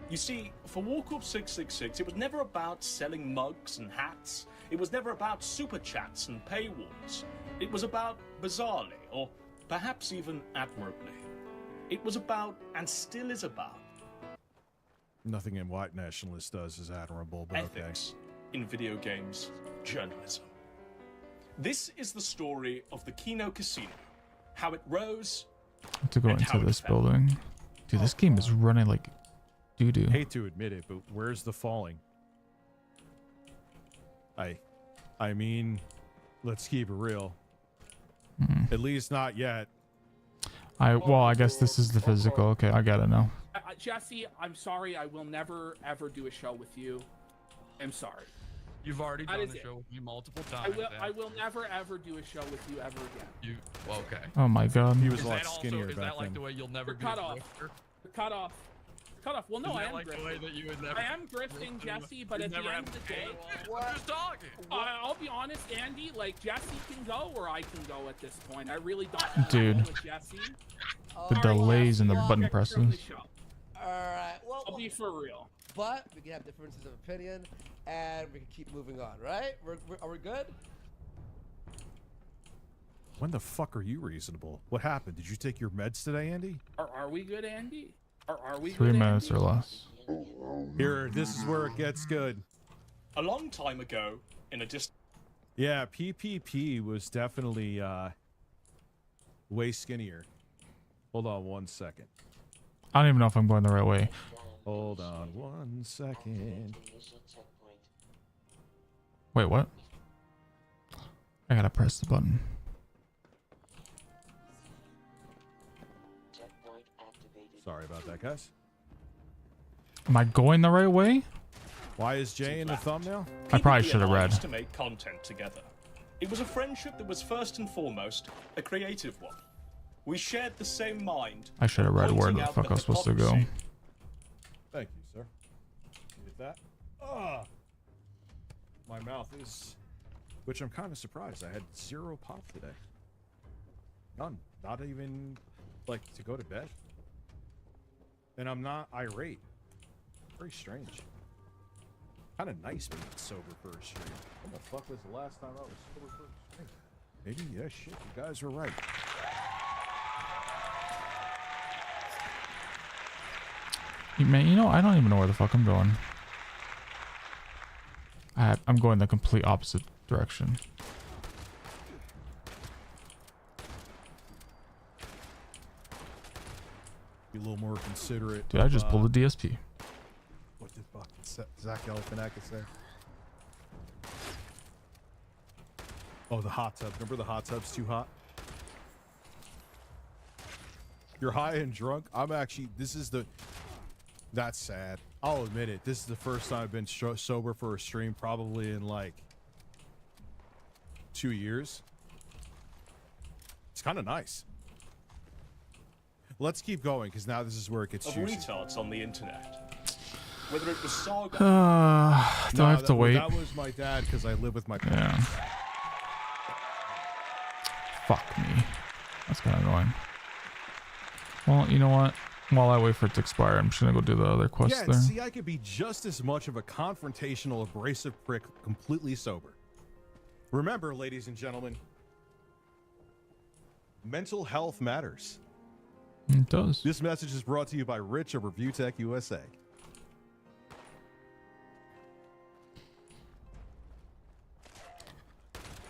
You see, for Warcorp 666, it was never about selling mugs and hats. It was never about super chats and paywalls. It was about bizarrely, or perhaps even admirably. It was about, and still is about, Nothing in White Nationalist does is admirable, but okay. ethics in video games journalism. This is the story of the Kino Casino, how it rose. I have to go And how into it this fell. building. Dude, this game is running like doo doo. Hate to admit it, but where's the falling? I mean, let's keep it real. At least not yet. Well, I guess this is the physical. Okay, I got it now. Jesse, I'm sorry. I will never ever do a show with you. I'm sorry. You've already That done is the it. show with me multiple I times. will. and I will never ever do a show with you ever again. You well, okay. Oh my god. He was Is a lot that also skinnier is back that like then. the way you'll never be Cut a off. grifter? Cut off. Cut off. Well, no, Is I that am like the way grifting. that you would never? I am grifting, Jesse, but You at the never end have of the day, I'm just talking. I'll be honest, Andy. Like Jesse can go, or I can go at this point. I really don't. Dude. know with Jesse. The delays and the button Check from the presses. show. Alright, well, I'll be for real. but we can have differences of opinion and we can keep moving on, right? Are we good? When the fuck are you reasonable? What happened? Did you take your meds today, Andy? Are we good, Andy? Are we 3 good, minutes Andy? or less. Here, this is where it gets good. A long time ago, in a distant... Yeah, PPP was definitely way skinnier. Hold on 1 second. I don't even know if I'm going the right way. Hold on 1 second. Wait, what? I gotta press the button. Sorry about that, guys. Am I going the right way? Why is Jay in the thumbnail? I probably PPP should have and I read. used to make content together. It was a friendship that was first and foremost a creative one. We shared the same mind. I should have read where pointing the out fuck I was supposed to go. hypocrisy. Thank you, sir. Get that? Ah, my mouth is. Which I'm kind of surprised. I had 0 pop today. None. Not even like to go to bed. And I'm not irate. Very strange. Kind of nice being sober for a stream. When the fuck was the last time I was sober for a stream? Maybe, yeah, shit, you guys were right. Man, you know, I don't even know where the fuck I'm going. I'm going the complete opposite direction. Be a little more considerate. Dude, I just pulled a DSP. What did fucking Zach Galifianakis say? Oh, the hot tub. Remember the hot tub's too hot? You're high and drunk? I'm actually, that's sad. I'll admit it. This is the first time I've been sober for a stream probably in like 2 years. It's kind of nice. Let's keep going because now this is where it gets Of juicy. retards on the internet. Whether it was Saga... Do I have to wait? That was my dad because I live with my parents. Yeah. Fuck me. That's kind of annoying. Well, you know what? While I wait for it to expire, I'm just gonna go do the other quest Yeah, there. see, I could be just as much of a confrontational, abrasive prick completely sober. Remember, ladies and gentlemen, mental health matters. It does. This message is brought to you by Rich of Review Tech USA.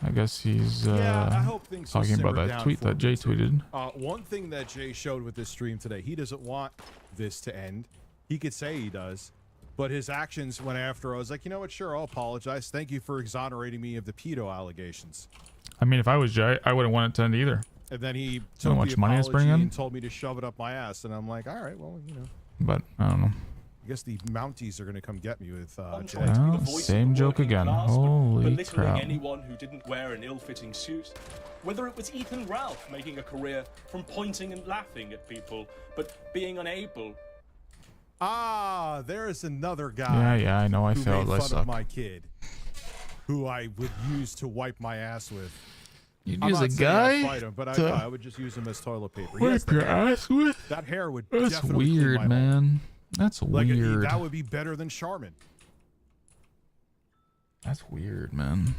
I guess he's Yeah, I hope things will talking about simmer that down tweet for that Jay me, too. tweeted. One thing that Jay showed with this stream today, he doesn't want this to end. He could say he does, but his actions went after. I was like, you know what? Sure, I'll apologize. Thank you for exonerating me of the pedo allegations. I mean, if I was Jay, I wouldn't want it to end either. And then he how took much the money it's apology bringing? and told me to shove it up my ass. And I'm like, all right, well, you know. But I don't know. I guess the Mounties are going to come get me with Jay. Well, same joke again. Holy belittling crap. anyone who didn't wear an ill-fitting suit. Whether it was Ethan Ralph making a career from pointing and laughing at people, but being unable. Ah, there is another guy. Yeah, I know. I who failed. made I fun suck. of my kid, who I would use to wipe my ass with. You'd I'm use not a saying I'd guy fight him, but to I would just use him as toilet paper. wipe Yes, the your hair. ass with? That hair would That's definitely clean weird, my hole. man. That's Like weird. that would be better than Charmin. That's weird, man.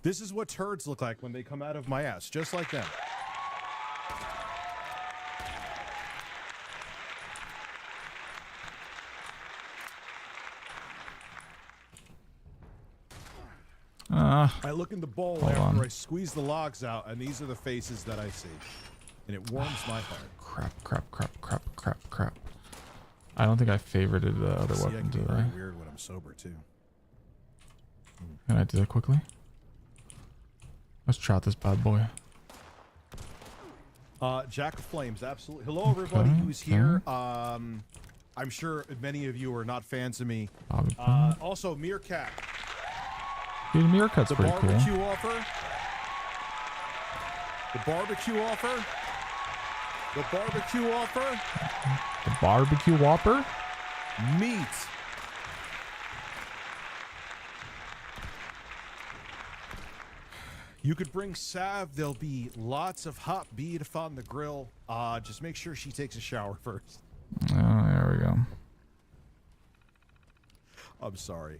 This is what turds look like when they come out of my ass, just like them. I look in the bowl hold after on. I squeeze the logs out, and these are the faces that I see. And it warms my heart. Crap. I don't think I favorited the other See, I weapon, can be did very I? weird when I'm sober, too. Can I do that quickly? Let's try out this bad boy. Jack of Flames, absolutely. Hello, everybody Okay, who's here. I'm sure many of you are not fans of me. Bobby Also, Meerkat. Dude, Meerkat's The pretty cool. barbecue offer. The barbecue offer. The barbecue offer. The barbecue whopper? Meat. You could bring Sav. There'll be lots of hot beef on the grill. Just make sure she takes a shower first. Oh, there we go. I'm sorry.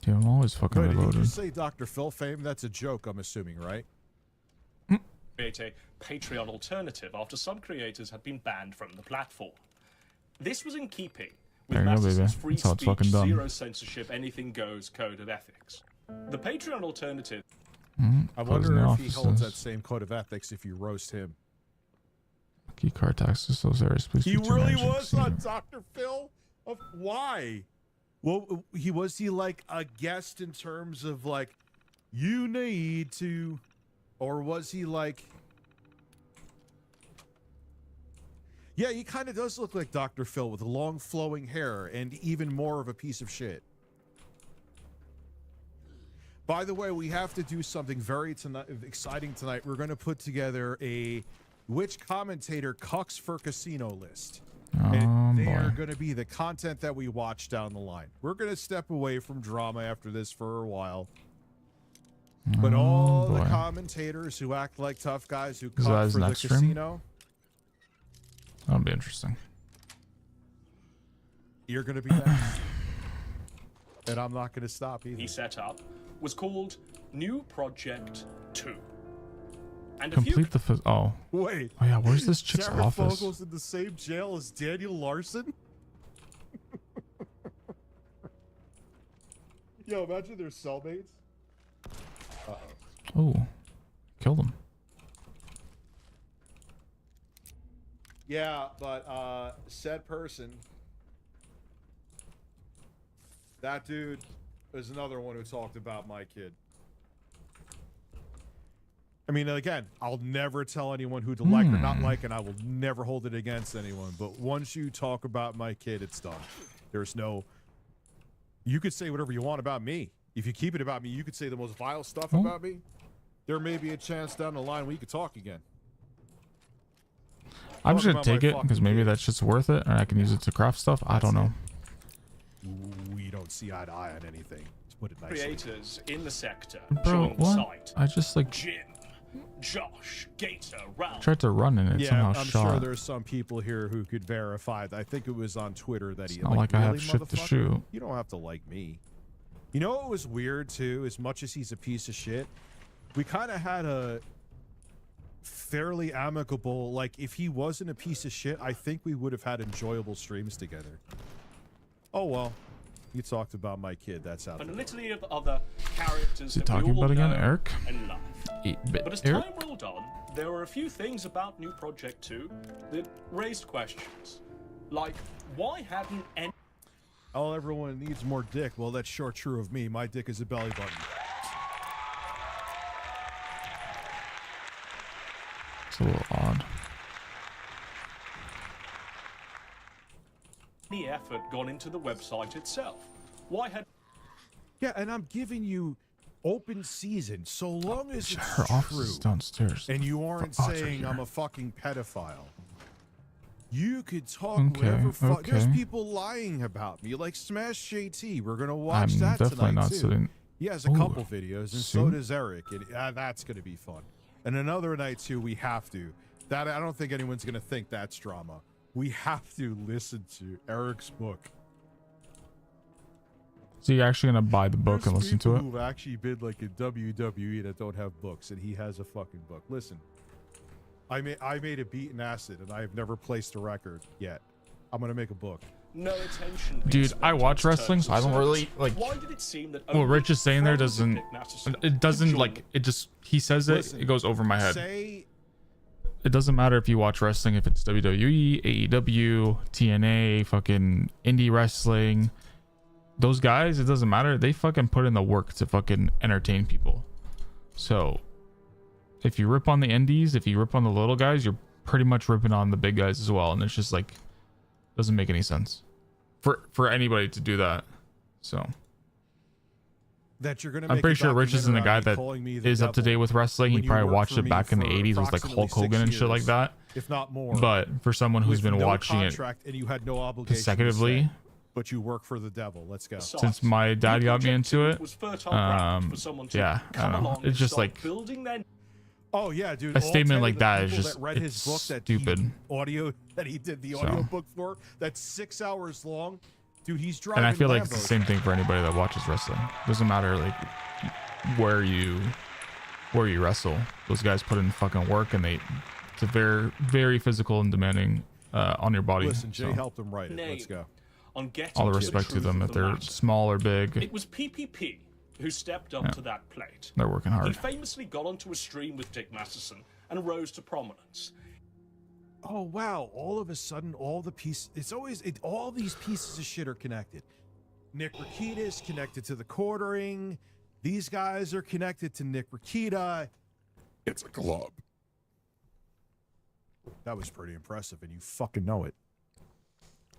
Dude, I'm always fucking But did you reloaded. just say Dr. Phil fame? That's a joke, I'm assuming, right? Create a Patreon alternative after some creators had been banned from the platform. This was in keeping with There you go, baby. Mastodon's free That's how it's speech, fucking done. zero censorship, anything goes code of ethics. The Patreon alternative. I Closing wonder the if he holds that offices. same code of ethics if you roast him. Key card taxes, so serious. Please He speak to really managing was casino. on Dr. Phil? Why? Well, was he like a guest in terms of like, you need to, or was he like, yeah, he kind of does look like Dr. Phil with long flowing hair and even more of a piece of shit. By the way, we have to do something very exciting tonight. We're going to put together a which commentator cucks for casino list. And they are going to be the content that we watch down the line. We're going to step away from drama after this for a while. But all the commentators who act like tough guys who Is that cuck his for the next stream? casino, That'll be interesting. you're going to be next. And I'm not going to stop either. He set up was called New Project 2. And Complete the oh. Wait. Oh yeah, where's this chick's Sarah office? Fogel's in the same jail as Daniel Larson? Yo, imagine they're cellmates. Uh-oh. Oh, killed him. Yeah, but said person, that dude is another one who talked about my kid. I mean, again, I'll never tell anyone who to like or not like, and I will never hold it against anyone. But once you talk about my kid, it's done. There's no... You could say whatever you want about me. If you keep it about me, you could say the most vile stuff about me. There may be a chance down the line we could talk again. I'm just Talk gonna about my take it fucking because maybe kid. that shit's worth it, and I can use it to craft stuff. I don't know. We don't see eye to eye on anything. To put it nicely. creators in the sector Bro, joined the what? site. I just like Jim, Josh, Gator, Ralph. tried to run and it Yeah, somehow I'm shot. sure there's some people here who could verify. I think it was on Twitter that he. not like I have shit to motherfucker? shoot. You don't have to like me. You know what was weird too? As much as he's a piece of shit, we kind of had a fairly amicable. Like, if he wasn't a piece of shit, I think we would have had enjoyable streams together. Oh well, you talked about my kid. That's out. And a litany of other characters Is he that talking we all about again, know Eric? and love. 8-bit But as Eric? time rolled on, there were a few things about New Project 2 that raised questions. Like, why hadn't any... Oh, everyone needs more dick. Well, that's sure true of me. My dick is a belly button. It's a little odd. any effort gone into the website itself? Why had... Yeah, and I'm giving you open season so long as it's Her office true is downstairs. and you aren't Oh, it's right saying here. I'm a fucking pedophile. You could talk Okay, whatever fuck. There's okay. people lying about me, like Smash JT. We're gonna watch I'm that definitely tonight not too. sitting- He has a Ooh, couple videos, and so soon? does Eric, and that's gonna be fun. And another night too, we have to. That I don't think anyone's gonna think that's drama. We have to listen to Eric's book. So you're actually gonna buy the book and There's listen to people it? who've actually been like in WWE that don't have books, and he has a fucking book. Listen, I made a beat in acid, and I have never placed a record yet. I'm gonna make a book. No attention being Dude, spent I on watch terms wrestling, so of I don't service. really like. Why did it seem that What only Rich is saying there fans of doesn't. Nick Masterson It doesn't could like. join It just. He says it. Listen, It goes over my head. Say It doesn't matter if you watch wrestling, if it's WWE, AEW, TNA, fucking indie wrestling. Those guys, it doesn't matter. They fucking put in the work to fucking entertain people. So, if you rip on the indies, if you rip on the little guys, you're pretty much ripping on the big guys as well. And it's just like, doesn't make any sense for anybody to do that. So, that you're gonna. I'm make pretty a sure Rich isn't the guy documentary that calling me the is up to devil date with wrestling. He when you probably worked watched for it me back in the for 80s with like approximately Hulk 6 Hogan and shit like years, that. if not more. But for someone who's with been no watching it contract and you had no obligation to consecutively, say, but you work for the devil. Let's go. since my dad got me into it, was fertile ground for someone to yeah, I come don't know. along It's and just start like building their Oh yeah, dude. a all statement 10 like of the that is people just that read his it's book that stupid. audio that he did the So. audio book for that's 6 hours long. Dude, he's driving. And I feel like it's the Lambos same now. thing for anybody that watches wrestling. Doesn't matter like where you wrestle. Those guys put in fucking work, and it's a very, very physical and demanding on your body. Listen, Jay so, helped him write it. Let's go. On getting all the to respect to truth them of if the they're matter. small or big. It was PPP who stepped up Yeah. to that plate. They're working He hard. famously got onto a stream with Dick Masterson and rose to prominence. Oh wow! All of a sudden, all the pieces. It's always all these pieces of shit are connected. Nick Rekieta's connected to the quartering. These guys are connected to Nick Rekieta. It's a club. That was pretty impressive, and you fucking know it.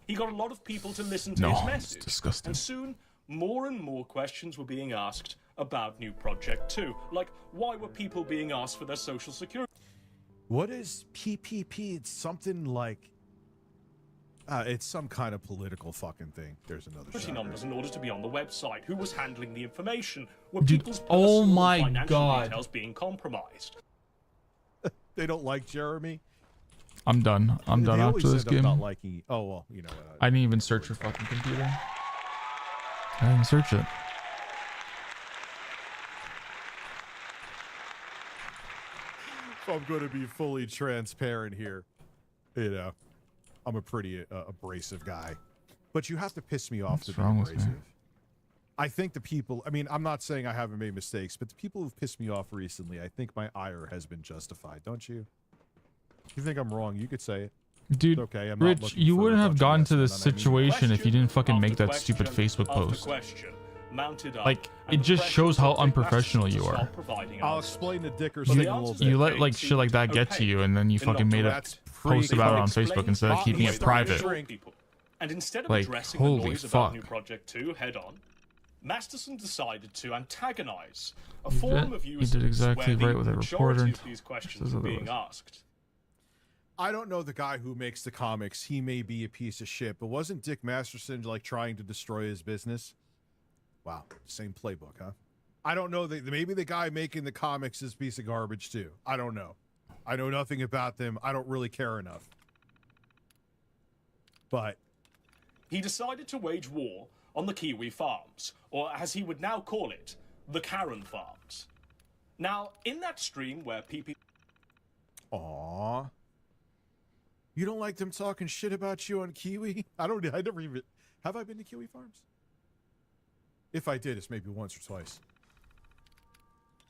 He got a lot of people to listen to No, his it's message. disgusting. And soon, more and more questions were being asked about New Project 2. Like, why were people being asked for their social security? What is PPP? It's something like. It's some kind of political fucking thing. There's another shot. Numbers in order to be on the website. Who was handling the information? Were Dude, people's oh personal my financial God. details being compromised? They don't like Jeremy. I'm done. I'm done They after always this end up game. not liking. Oh well, you know. I didn't even search your fucking computer. I didn't search it. If I'm going to be fully transparent here, you know, I'm a pretty abrasive guy, but you have to piss me off to be wrong with me? abrasive. I think the people. I mean, I'm not saying I haven't made mistakes, but the people who've pissed me off recently, I think my ire has been justified. Don't you? If you think I'm wrong, you could say it. Dude, It's okay. I'm not Rich, looking you for a wouldn't have bunch of gotten yes to men, this and I mean- situation if you didn't fucking make After that stupid question Facebook after post. question mounted up, Like, and it the just pressure shows how took Dick unprofessional Masterson you to are. stop providing I'll answers. explain the Dickers But thing the a little answers bit. You they let like gave shit like that seemed get to you, and then you in fucking not made a That's post about it on Explain Facebook instead of how keeping he it started to private. show people. And instead of Like, addressing the holy noise about fuck. New Project 2 head on, Masterson decided to antagonize a forum of He users did exactly where the right with a majority reporter. of these questions Says were being otherwise. asked. I don't know the guy who makes the comics. He may be a piece of shit, but wasn't Dick Masterson like trying to destroy his business? Wow, same playbook, huh? I don't know. Maybe the guy making the comics is a piece of garbage too. I don't know. I know nothing about them. I don't really care enough. But He decided to wage war on the Kiwi farms, or as he would now call it, the Karen farms. Now, in that stream where PP... aw, you don't like them talking shit about you on Kiwi? I never even have. I been to Kiwi farms? If I did, it's maybe once or twice.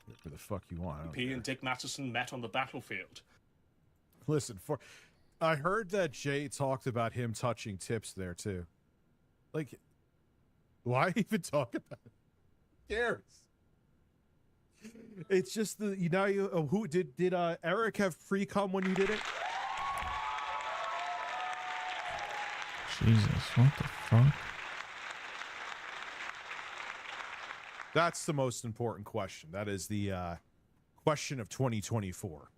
Whatever the fuck you want. I don't P care. and Dick Masterson met on the battlefield. Listen, I heard that Jay talked about him touching tips there too. Like, why even talk about it? Who cares? It's just who did Eric have pre-cum when you did it? Jesus, what the fuck? That's the most important question. That is the question of 2024.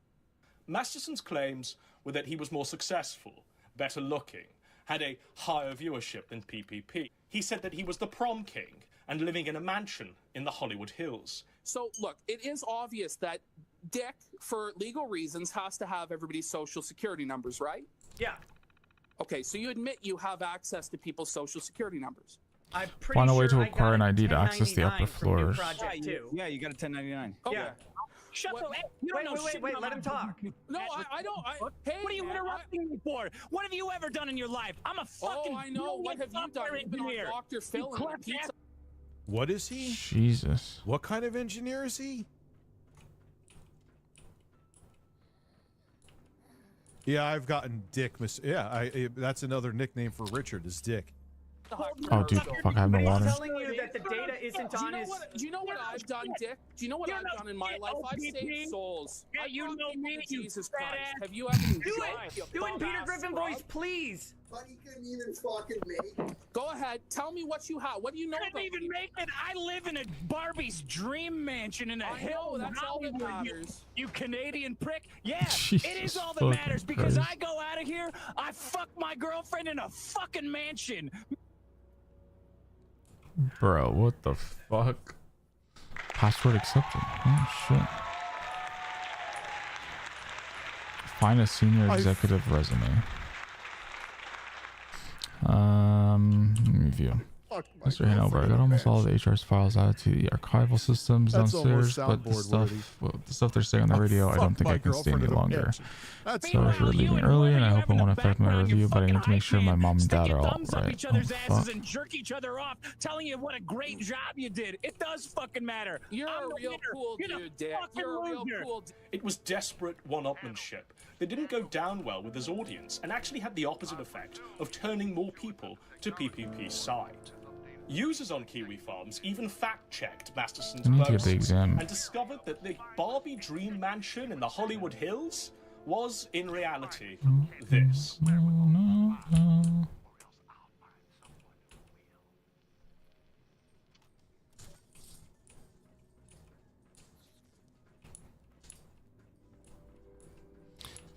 Masterson's claims were that he was more successful, better looking, had a higher viewership than PPP. He said that he was the prom king and living in a mansion in the Hollywood Hills. So, look, it is obvious that Dick, for legal reasons, has to have everybody's social security numbers, right? Yeah. Okay, so you admit you have access to people's social security numbers. I'm pretty Find a way sure to I acquire got an a ID to access the upper 1099 from New floors. Project 2. Yeah, you got a 1099. Okay. Yeah. Shut What- the. Hey, you don't know shit wait, about let my him talk. No, I don't. Hey, What are you man, interrupting me for? What have you ever done in your life? I'm a fucking. Oh, I know. What have you done? software You've been on engineer. Dr. Phil and clap pizza. What is he? Jesus. What kind of engineer is he? Yeah, I've gotten Dick. That's another nickname for Richard. Is Dick. Oh, dude, fuck, I have no He's water. telling you that the data isn't Do you on know his. do you know what I've done, Dick? Do you know what You're I've not done in my shit, life? I've OPP. saved souls. Yeah, I've you brought know people me, to you Jesus fat Christ. ass. Have you ever Do tried, it! you Do it in Peter bum-ass Griffin scrub? voice, please. But he couldn't even fucking make. Go ahead. Tell me what you have. What do you know I about couldn't even me? make it. I live in a Barbie's dream mansion in a I hill. know, in that's all that Hollywood, matters. You Canadian prick. Yeah, it Jesus is all that fucking matters because Christ. I go out of here, I fuck my girlfriend in a fucking mansion. Bro, what the fuck? Password accepted. Oh shit. Find a senior executive resume. Review. Fuck my Mr. Hanover, I got almost all of HR's files added to the archival systems That's downstairs, almost but the soundboard stuff, worthy. well, the stuff they're saying on the radio, I don't think I can stay any longer. That's Sorry for leaving early, and I hope it won't affect my review, but I need to make sure my mom and dad are all thumbs up right. each other's Oh, asses fuck. and jerk each other off, telling you what a great job you did. It does fucking matter. You're I'm a the real winner. cool You're the dude, Dick. fucking You're a real loser. cool It was desperate one-upmanship that didn't go down well with his audience and actually had the opposite effect of turning more people to PPP's side. Users on Kiwi Farms even fact-checked Masterson's I need to get the boasts exam. and discovered that the Barbie Dream Mansion in the Hollywood Hills was, in reality, this.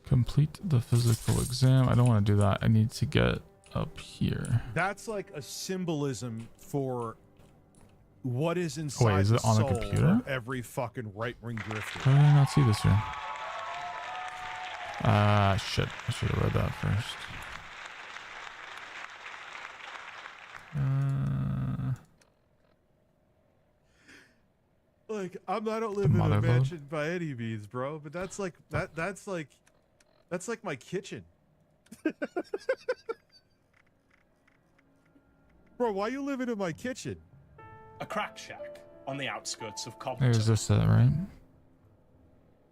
Complete the physical exam. I don't want to do that. I need to get up here. That's like a symbolism for what is inside Wait, is the it on a soul computer? of every fucking right-wing drifter. How did I not see this here? Shit. I should have read that first. Like, I don't live in a motherboard? mansion by any means, bro, but that's like that's like my kitchen. Bro, why you living in my kitchen? A crack shack on the outskirts of Compton. There's this, right?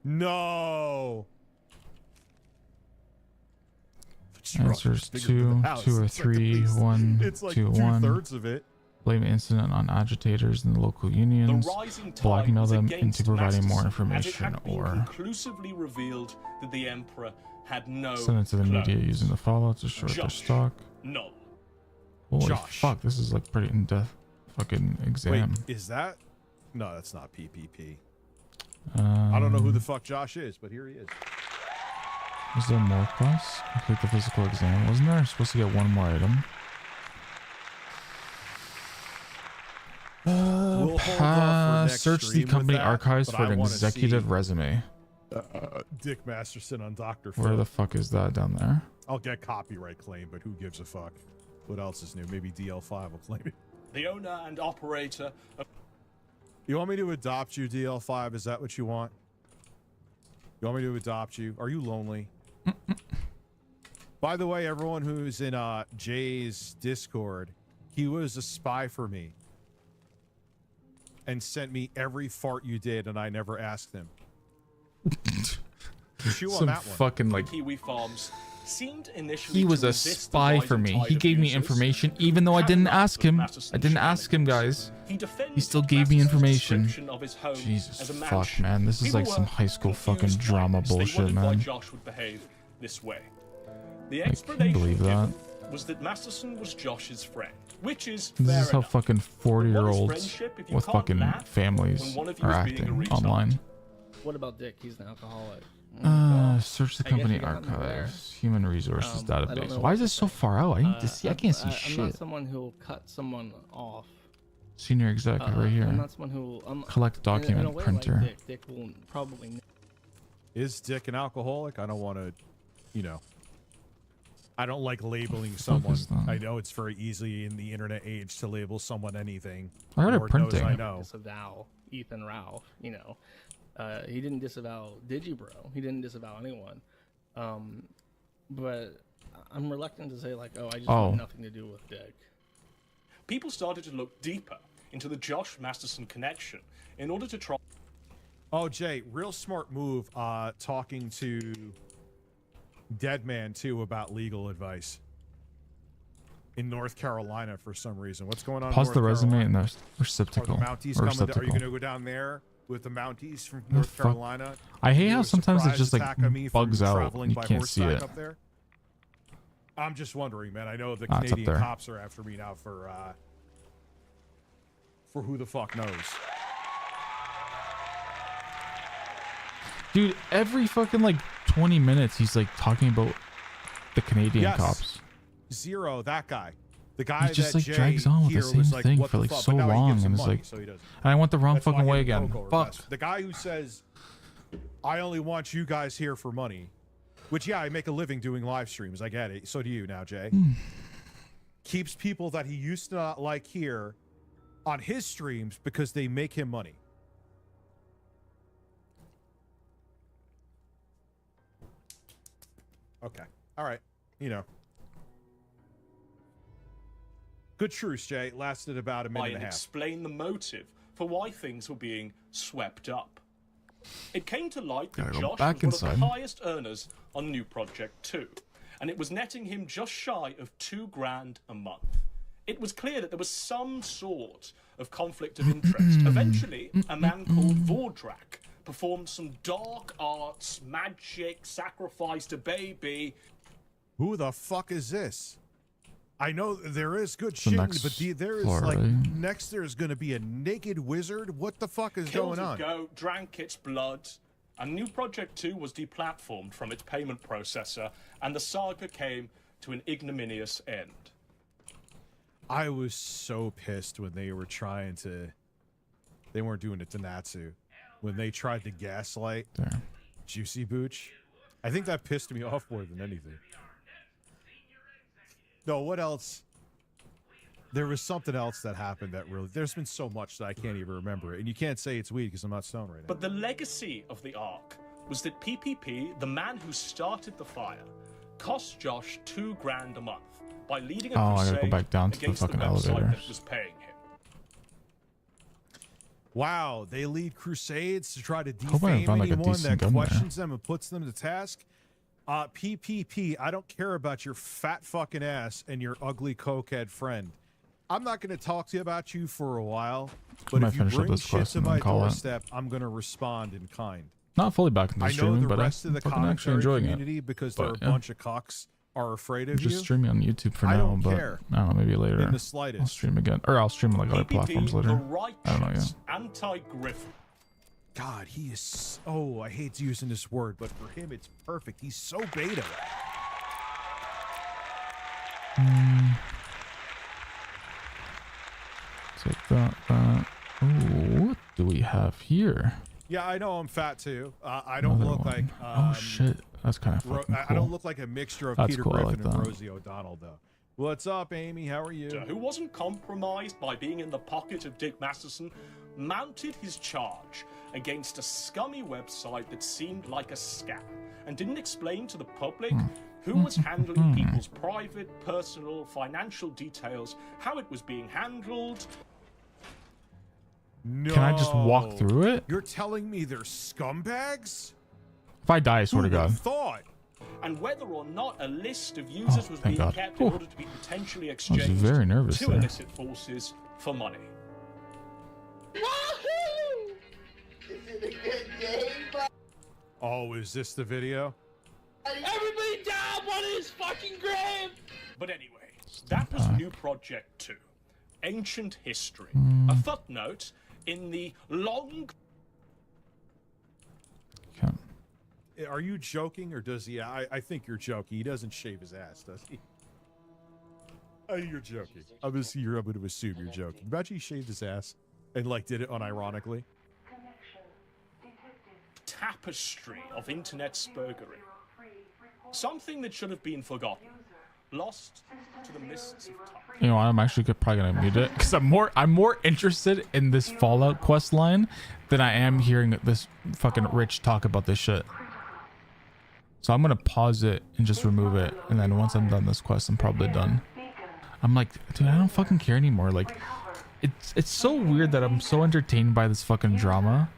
No. Answers Bigger than 2, the house. 2 or It's like at 3, least- 1, it's like 2, 1. 2/3 of it. Blame incident on agitators in the local unions. rising tide Blackmail was them against into providing more Masterson, as it information had been or conclusively revealed that the Emperor had no send it to the media clones. using the fallout to short their Josh, stock. Null. Holy Josh. fuck, this is like pretty in-depth fucking exam. Wait, is that? No, that's not PPP. I don't know who the Um, fuck Josh is, but here he is. Is there more quests? Complete the physical exam. Wasn't there supposed to get one more item? We'll hold off for next Search the stream with company that, archives but for I an wanna executive see, resume. Dick Masterson on Dr. Phil. Where the fuck is that down there? I'll get copyright claim, but who gives a fuck? What else is new? Maybe DL5 will claim it. The owner and operator of You want me to adopt you, DL5? Is that what you want? You want me to adopt you? Are you lonely? By the way, everyone who's in Jay's Discord, he was a spy for me and sent me every fart you did, and I never asked him. Chew on Some that one. fucking like Kiwi Farms seemed initially he was to a resist the spy for rising me. tide He of gave me users. information even though I didn't ask him. I didn't ask him, guys. He still gave me information. Description of his home Jesus as a fuck, mansion. man. This is People like some were high school fucking confused by drama this. They bullshit, wondered why man. Josh would behave this way. The I can't explanation believe that. given was that Masterson was Josh's friend, which is This fair is how enough. fucking 40-year-olds friendship if you with can't fucking laugh when families one of you are is being a acting retard? online. What about Dick? He's an alcoholic. Search the I guess company you got me there. archives, human resources I don't database. know Why what is to this so say. far out? I need to see. I can't see I'm shit. not someone who will cut someone off. Senior exec right here. I'm not someone who Collect document in a way printer. Like Dick will probably. Is Dick an alcoholic? I don't want to, you know. I don't like labeling someone. is that? I know it's very easy in the internet age to label someone anything. I heard it Lord knows printing. I know. Disavow Ethan Ralph. You know, he didn't disavow Digibro. He didn't disavow anyone. But I'm reluctant to say like, oh, I just want nothing to do with Dick. People started to look deeper into the Josh Masterson connection in order to try. Oh, Jay, real smart move. Talking to Deadman too about legal advice in North Carolina for some reason. What's going on? Pause in the North resume Carolina? and the receptacle. Are the Mounties Or coming? Are you receptacle. going to go down there with the Mounties from The North fuck? Carolina? I hate Do how a sometimes it surprise just like attack on me for bugs out. traveling You by can't see horseback it. Up there? I'm just wondering, man. I know the Ah, it's up Canadian there. cops are after me now for who the fuck knows. Dude, every fucking like 20 minutes he's like talking about the Canadian Yes. cops. Zero, that guy. The guy He just that like Jay drags on with here the same was like, thing "What for the like fuck?" so But now he long, gives him and it's money, like, so he doesn't. and I went the wrong That's why fucking way him and again. Coco are Fuck. best. The guy who says, "I only want you guys here for money," which yeah, I make a living doing live streams. I get it. So do you now, Jay. keeps people that he used to not like here on his streams because they make him money. Okay. All right. You know. Good truce, Jay. Lasted about a minute and a half. Explain the motive for why things were being swept up. It came to light that Gotta go Josh back was one of inside. the highest earners on New Project 2, and it was netting him just shy of $2,000 a month. It was clear that there was some sort of conflict of interest. Eventually, a man called Vordrak performed some dark arts, magic, sacrificed a baby. Who the fuck is this? I know there is good The shit, next but there is floor, like right? next there's going to be a naked wizard. What the fuck is Killed going a on? goat, drank its blood, and New Project 2 was deplatformed from its payment processor, and the saga came to an ignominious end. I was so pissed when they were trying to. They weren't doing it to Natsu. When they tried to gaslight Juicy Booch. I think that pissed me off more than anything. No, what else? There was something else that happened that really. There's been so much that I can't even remember it. And you can't say it's weed because I'm not stoned right now. But the legacy of the Ark was that PPP, the man who started the fire, cost Josh $2,000 a month by leading a Oh, I gotta crusade go back down to the against the fucking website elevators. that was paying him. Wow, they lead crusades to try to Hope I defame found, like, a anyone decent that gun there. questions them and puts them to task. PPP, I don't care about your fat fucking ass and your ugly cokehead friend. I'm not going to talk to you about you for a while, but might if you finish up bring this shit quest to and then my call it. doorstep, I'm going to respond in kind. Not fully back into I know streaming, the but rest I'm of the fucking actually commentary enjoying community it. because But, there are a yeah. bunch of cocks are afraid I'm of you. just streaming on YouTube for I now, don't but care I don't know, maybe later. in the slightest. I'll stream again, or I'll stream on like other platforms PPP, the later. I don't know yet. righteous anti-Griffin. God, he is. Oh, I hate using this word, but for him, it's perfect. He's so beta. Take that. Oh, what do we have here? Yeah, I know I'm fat too. I don't Another look one. like. Oh shit, that's kind of fucking cool. I don't look like a mixture of That's Peter cool, I Griffin like and that. Rosie O'Donnell, though. What's up, Amy? How are you? Who wasn't compromised by being in the pocket of Dick Masterson, mounted his charge against a scummy website that seemed like a scam and didn't explain to the public who was handling people's private, personal, financial details, how it was being handled. No. Can I just walk through it? You're telling me they're scumbags? If I die, I swear to Who God. would've thought? And whether or not a list of users was being thank God. kept in order to be potentially I was exchanged very nervous to there. illicit forces for money. Oh, is this the video? Everybody down one of his fucking grave! But anyway, that was New Project 2. Ancient history. A footnote in the long... Are you joking, or does he? I think you're joking. He doesn't shave his ass, does he? I think you're joking. I'm going to assume you're joking. Imagine he shaved his ass and like did it unironically. tapestry of internet spurgery. Something that should have been forgotten. Lost to the mists of time. You know, I'm actually probably gonna mute it because I'm more interested in this Fallout quest line than I am hearing this fucking Rich talk about this shit. So I'm gonna pause it and just remove it, and then once I'm done this quest, I'm probably done. I'm like, dude, I don't fucking care anymore. Like, it's so weird that I'm so entertained by this fucking drama,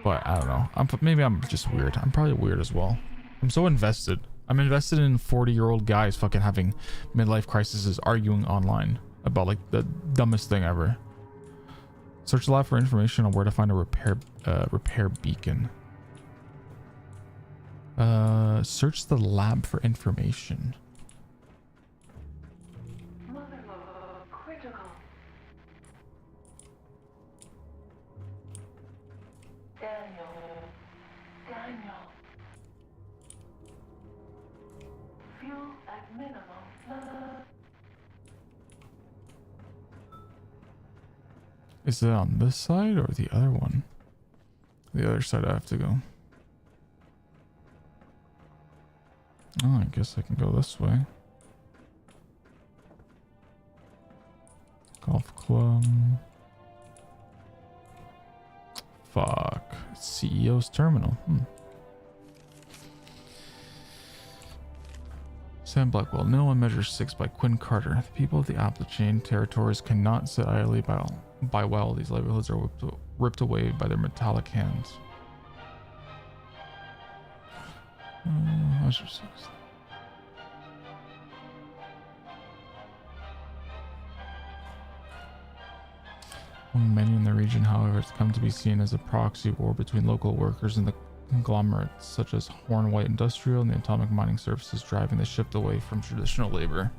but I don't know. Maybe I'm just weird. I'm probably weird as well. I'm so invested. I'm invested in 40-year-old guys fucking having midlife crises, arguing online about like the dumbest thing ever. Search the lab for information on where to find a repair beacon. Search the lab for information. Daniel. Fuel at minimum. Is it on this side or the other one? The other side I have to go. Oh, I guess I can go this way. Fuck. CEO's terminal. Sam Blackwell. No one measures 6 by Quinn Carter. The people of the Appalachian territories cannot sit idly by while these livelihoods are ripped away by their metallic hands. Measure 6. Among many in the region, however, it's come to be seen as a proxy war between local workers and the conglomerates such as Horn White Industrial and the Atomic Mining Services, driving the shift away from traditional labor.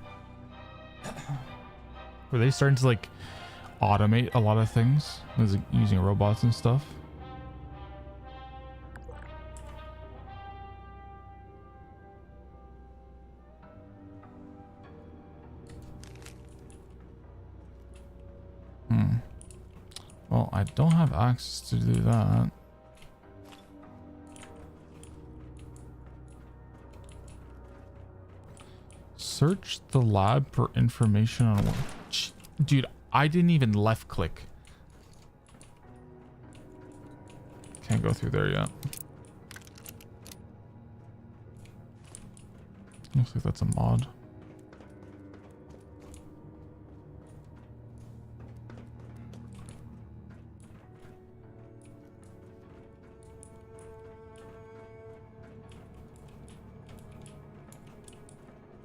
Were they starting to like automate a lot of things, using robots and stuff? Well, I don't have access to do that. Search the lab for information on what? Dude, I didn't even left click. Can't go through there yet. Looks like that's a mod.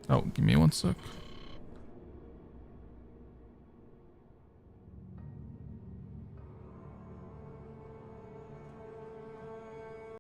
Oh, give me one sec.